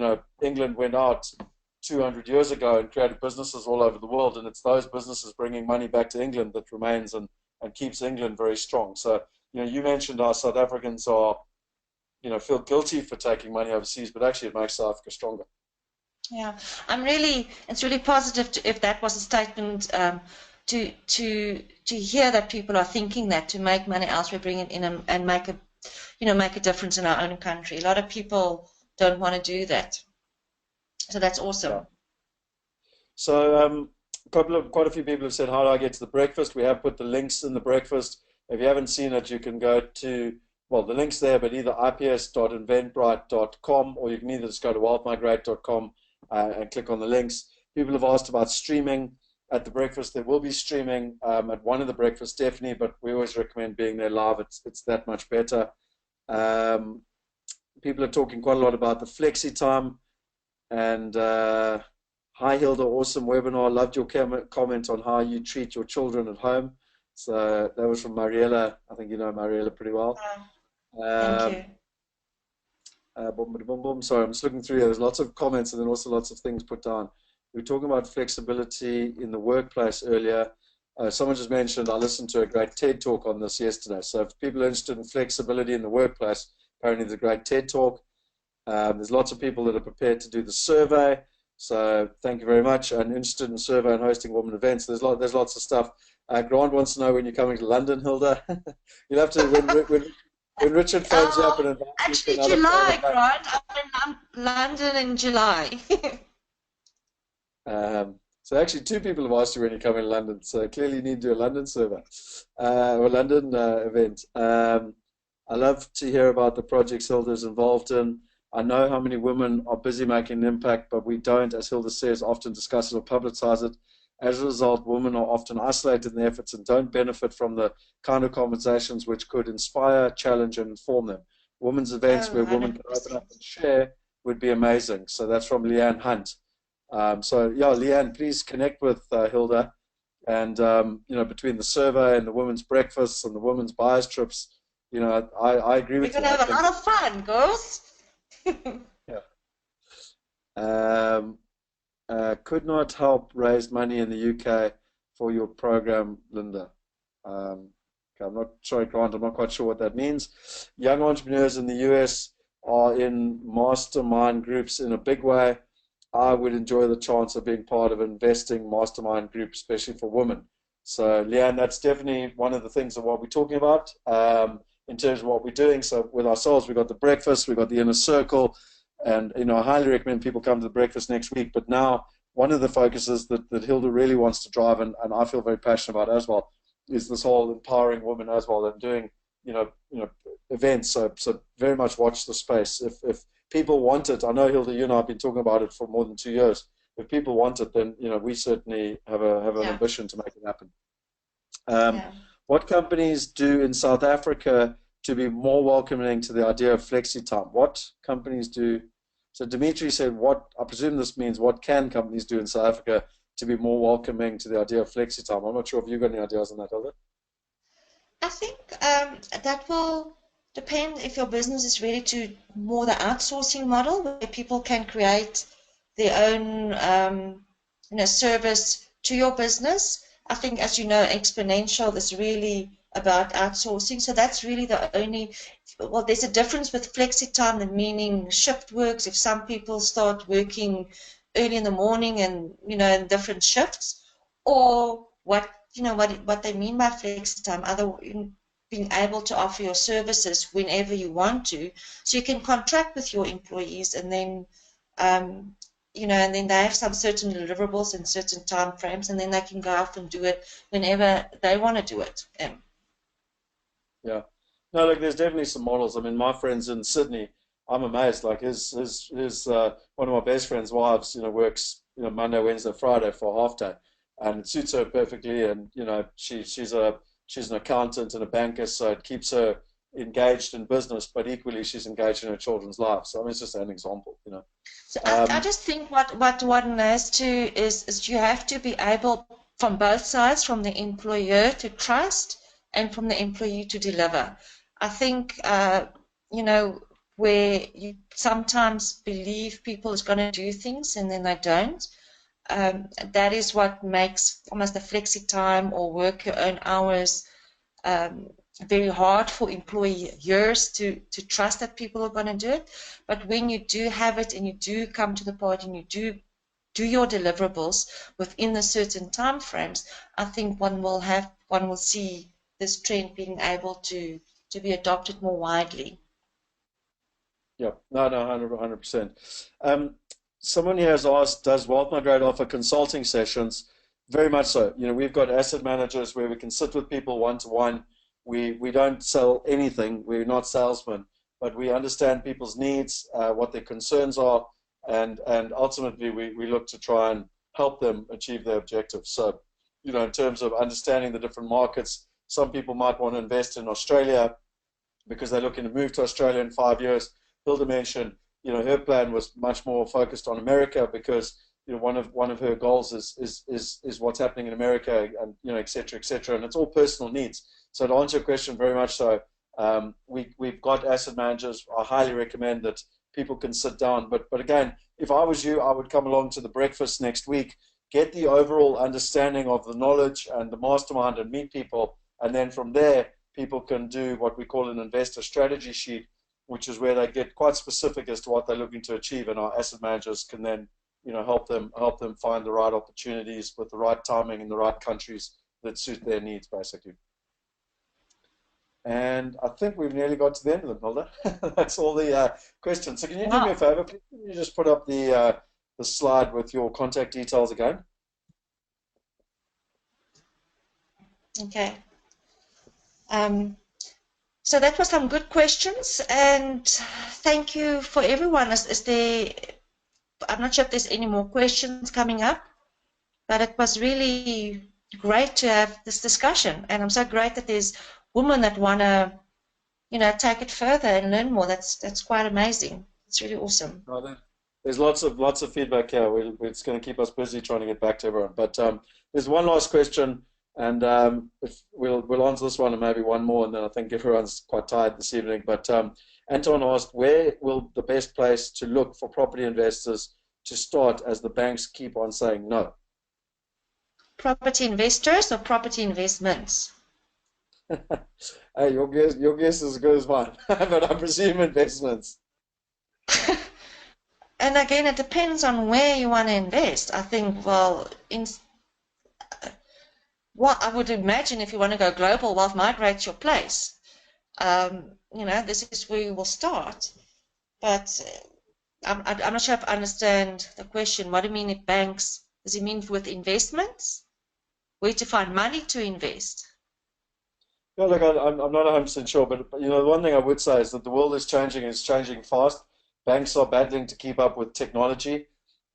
England went out 200 years ago and created businesses all over the world, and it's those businesses bringing money back to England that remains and keeps England very strong. So, you mentioned how South Africans are, feel guilty for taking money overseas, but actually it makes South Africa stronger. Yeah, it's really positive if that was a statement, to hear that people are thinking that to make money elsewhere, bring it in and make a difference in our own country. A lot of people don't want to do that, so that's awesome. Yeah. So quite a few people have said, how do I get to the breakfast? We have put the links in the breakfast. If you haven't seen it, you can go to, well, the link's there, but either ips.inventbrite.com, or you can either just go to wealthmigrate.com and click on the links. People have asked about streaming at the breakfast. There will be streaming at one of the breakfasts, definitely, but we always recommend being there live. It's that much better. People are talking quite a lot about the flexi time. And hi, Hilda, awesome webinar. Loved your comment on how you treat your children at home. So that was from Mariella. I think you know Mariella pretty well. Thank you. Boom, boom, boom. Sorry, I'm just looking through here. There's lots of comments and then also lots of things put down. We were talking about flexibility in the workplace earlier. Someone just mentioned, I listened to a great TED talk on this yesterday. So if people are interested in flexibility in the workplace, apparently there's a great TED talk. There's lots of people that are prepared to do the survey. So thank you very much. And interested in survey and hosting women events. There's lots of stuff. Grant wants to know when you're coming to London, Hilda. You'll have to, when Richard phones you up and invites you Actually, to another July, Grant. I'm in London in July. So actually, two people have asked you when you come in London. So clearly, you need to do a London survey or London event. I love to hear about the projects Hilda's involved in. I know how many women are busy making an impact, but we don't, as Hilda says, often discuss it or publicize it. As a result, women are often isolated in their efforts and don't benefit from the kind of conversations which could inspire, challenge, and inform them. Women's events where women can open up and share would be amazing. So that's from Leanne Hunt. So yeah, Leanne, please connect with Hilda, and between the survey and the women's breakfasts and the women's buyers trips, I agree with you. We're going to have a lot of fun, girls. Yeah. Could not help raise money in the UK for your program, Linda. Okay, I'm not sorry, Grant. I'm not quite sure what that means. Young entrepreneurs in the US are in mastermind groups in a big way. I would enjoy the chance of being part of an investing mastermind group, especially for women. So, Leanne, that's definitely one of the things of what we're talking about in terms of what we're doing. So, with ourselves, we've got the breakfast, we've got the inner circle, and I highly recommend people come to the breakfast next week. But now, one of the focuses that Hilda really wants to drive, and I feel very passionate about as well, is this whole empowering women as well, and doing events. So very much watch the space. If people want it, I know Hilda, you and I have been talking about it for more than 2 years. If people want it, then we certainly have an ambition to make it happen. What companies do in South Africa to be more welcoming to the idea of flexi time? What companies do? So Dimitri said, I presume this means what can companies do in South Africa to be more welcoming to the idea of flexi time? I'm not sure if you've got any ideas on that, Hilda. I think that will depend if your business is ready to more the outsourcing model where people can create their own service to your business. I think, as you know, exponential is really about outsourcing. So that's really the only, well, there's a difference with flexi time and meaning shift works. If some people start working early in the morning and, in different shifts, or what they mean by flexi time, being able to offer your services whenever you want to, so you can contract with your employees, and then and then they have some certain deliverables and certain time frames, and then they can go off and do it whenever they want to do it. Yeah. No, look, there's definitely some models. I mean, my friends in Sydney, I'm amazed. Like his one of my best friends' wives, works Monday, Wednesday, Friday for a half day, and it suits her perfectly. And she's an accountant and a banker, so it keeps her engaged in business, but equally she's engaged in her children's lives. So I mean, it's just an example, So I just think what one has to is you have to be able, from both sides, from the employer to trust and from the employee to deliver. I think where you sometimes believe people is going to do things and then they don't. That is what makes almost the flexi time or work your own hours very hard for employers to trust that people are going to do it. But when you do have it and you do come to the party and you do your deliverables within the certain time frames, I think one will see this trend being able to be adopted more widely. Yeah, no, 100%. Someone here has asked, does Wealth Migrate offer consulting sessions? Very much so. We've got asset managers where we can sit with people one-to-one. We don't sell anything. We're not salesmen, but we understand people's needs, what their concerns are, and ultimately we look to try and help them achieve their objectives. So, in terms of understanding the different markets, some people might want to invest in Australia because they're looking to move to Australia in 5 years. Hilda mentioned, her plan was much more focused on America because one of her goals is what's happening in America, and et cetera, and it's all personal needs. So to answer your question, very much so, we've got asset managers. I highly recommend that people can sit down. But again, if I was you, I would come along to the breakfast next week, get the overall understanding of the knowledge and the mastermind, and meet people, and then from there, people can do what we call an investor strategy sheet, which is where they get quite specific as to what they're looking to achieve, and our asset managers can then help them find the right opportunities with the right timing in the right countries that suit their needs, basically. And I think we've nearly got to the end of them, Hilda. That's all the questions. So can you do me a favor? Please, can you just put up the slide with your contact details again? Okay. So that was some good questions, and thank you for everyone. I'm not sure if there's any more questions coming up, but it was really great to have this discussion, and I'm so great that there's women that want to, take it further and learn more. That's quite amazing. It's really awesome. There's lots of feedback here. It's going to keep us busy trying to get back to everyone. But there's one last question, and if we'll answer this one and maybe one more, and then I think everyone's quite tired this evening. But Anton asked, where will the best place to look for property investors to start, as the banks keep on saying no? Property investors or property investments? Hey, your guess is as good as mine, but I presume investments. and again, it depends on where you want to invest. I think, well, what I would imagine if you want to go global, well, Migrate's your place. You know, this is where you will start. But I'm not sure if I understand the question. What do you mean if banks? Does it mean with investments? Where to find money to invest? Yeah, look, I'm not 100% sure, but you know, the one thing I would say is that the world is changing. It's changing fast. Banks are battling to keep up with technology,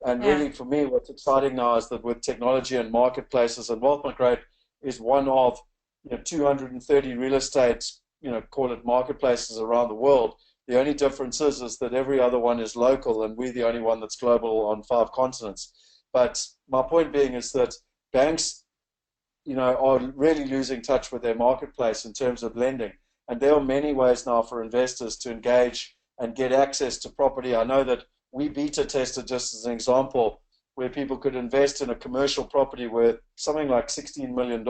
and Yeah. really, for me, what's exciting now is that with technology and marketplaces, and Wealth Migrate is one of 230 real estate, call it marketplaces around the world. The only difference is that every other one is local, and we're the only one that's global on 5 continents. But my point being is that banks are really losing touch with their marketplace in terms of lending. And there are many ways now for investors to engage and get access to property. I know that we beta tested, just as an example, where people could invest in a commercial property worth something like $16 million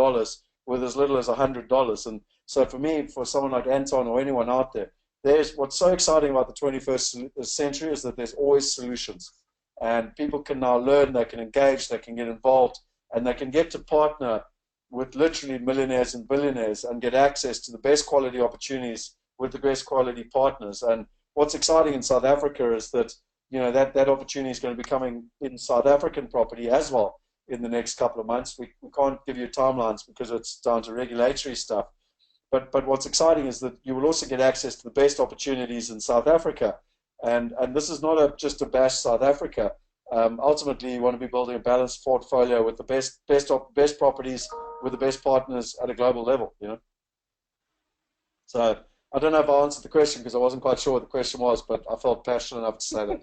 with as little as $100. And so for me, for someone like Anton or anyone out there, what's so exciting about the 21st century is that there's always solutions. And people can now learn, they can engage, they can get involved, and they can get to partner with literally millionaires and billionaires and get access to the best quality opportunities with the best quality partners. And what's exciting in South Africa is that that opportunity is going to be coming in South African property as well in the next couple of months. We can't give you timelines because it's down to regulatory stuff. But what's exciting is that you will also get access to the best opportunities in South Africa. And this is not just a bash South Africa. Ultimately, you want to be building a balanced portfolio with the best properties with the best partners at a global level. So I don't know if I answered the question because I wasn't quite sure what the question was, but I felt passionate enough to say that.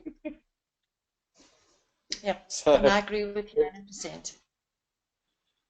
Yep, So, and I agree with you 100%.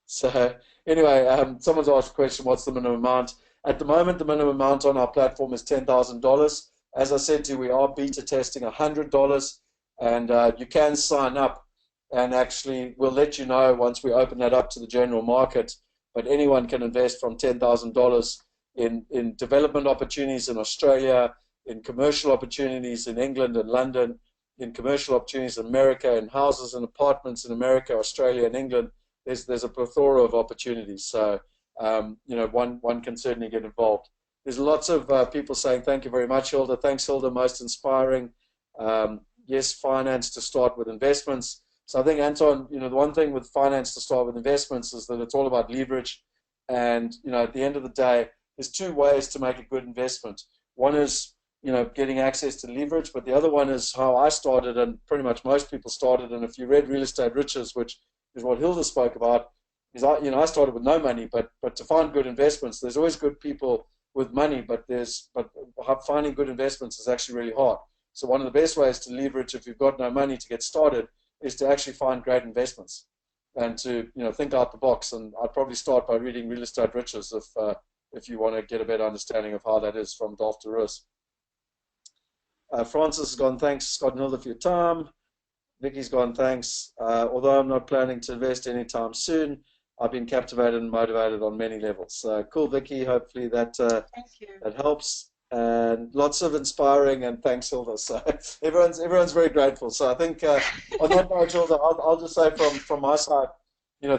So anyway, someone's asked a question, what's the minimum amount? At the moment, the minimum amount on our platform is $10,000. As I said to you, we are beta testing $100, and you can sign up, and actually we'll let you know once we open that up to the general market, but anyone can invest from $10,000 in development opportunities in Australia, in commercial opportunities in England and London, in commercial opportunities in America, in houses and apartments in America, Australia, and England. There's a plethora of opportunities. So, one can certainly get involved. There's lots of people saying, thank you very much, Hilda. Thanks, Hilda, most inspiring. Yes, finance to start with investments. So I think, Anton, the one thing with finance to start with investments is that it's all about leverage. And, at the end of the day, there's two ways to make a good investment. One is, getting access to leverage, but the other one is how I started, and pretty much most people started. And if you read Real Estate Riches, which is what Hilda spoke about, is I started with no money, but to find good investments, there's always good people with money, but finding good investments is actually really hard. So one of the best ways to leverage if you've got no money to get started is to actually find great investments and to think out the box. And I'd probably start by reading Real Estate Riches if you want to get a better understanding of how that is from Dolph to Rus. Francis has gone, thanks Scott and Hilda for your time. Vicky's gone, thanks. Although I'm not planning to invest anytime soon, I've been captivated and motivated on many levels. Cool, Vicky. Hopefully that that helps. And lots of inspiring, and thanks, Hilda. So everyone's very grateful. So I think on that note, Hilda, I'll just say from my side,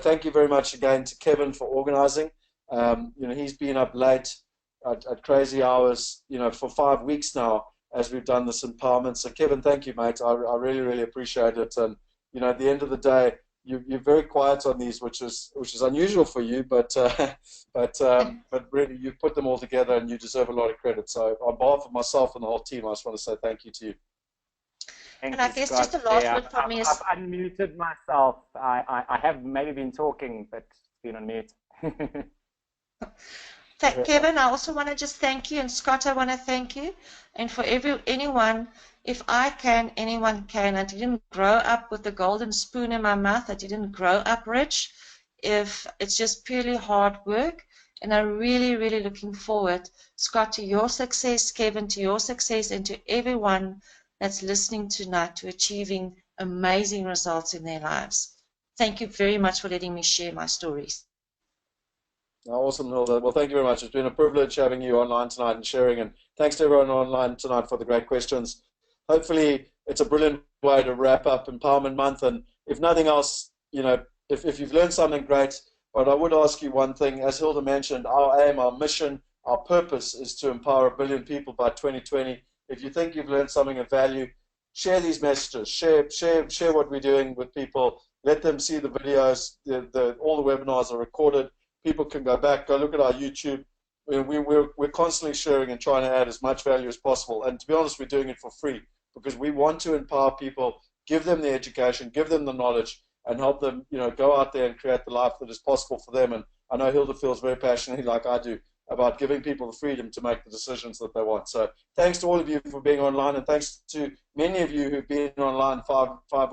thank you very much again to Kevin for organising. He's been up late at crazy hours, for 5 weeks now, as we've done this empowerment. So Kevin, thank you, mate. I really, really appreciate it. And at the end of the day, you're very quiet on these, which is unusual for you, but really you've put them all together, and you deserve a lot of credit. So on behalf of myself and the whole team, I just want to say thank you to you. Thank And you, I guess Scott. just the last word from me is... I've unmuted myself. I have maybe been talking, but been on mute. Kevin, I also want to just thank you, and Scott, I want to thank you, and for anyone, if I can, anyone can. I didn't grow up with the golden spoon in my mouth. I didn't grow up rich. If it's just purely hard work, and I'm really, really looking forward, Scott, to your success, Kevin, to your success, and to everyone that's listening tonight to achieving amazing results in their lives. Thank you very much for letting me share my stories. Awesome, Hilda. Well, thank you very much. It's been a privilege having you online tonight and sharing, and thanks to everyone online tonight for the great questions. Hopefully, it's a brilliant way to wrap up Empowerment Month. And if nothing else, if you've learned something great, but I would ask you one thing. As Hilda mentioned, our aim, our mission, our purpose is to empower 1 billion people by 2020. If you think you've learned something of value, share these messages, share what we're doing with people. Let them see the videos. All the webinars are recorded. People can go back, go look at our YouTube. We're constantly sharing and trying to add as much value as possible. And to be honest, we're doing it for free because we want to empower people, give them the education, give them the knowledge, and help them, go out there and create the life that is possible for them. And I know Hilda feels very passionately, like I do, about giving people the freedom to make the decisions that they want. So thanks to all of you for being online, and thanks to many of you who've been online 5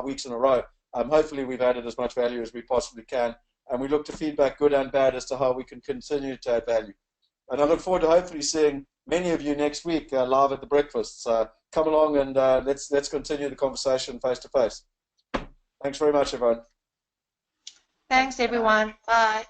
weeks in a row. Hopefully we've added as much value as we possibly can, and we look to feedback, good and bad, as to how we can continue to add value. And I look forward to hopefully seeing many of you next week live at the breakfast. So come along and let's continue the conversation face to face. Thanks very much, everyone. Thanks, everyone. Bye.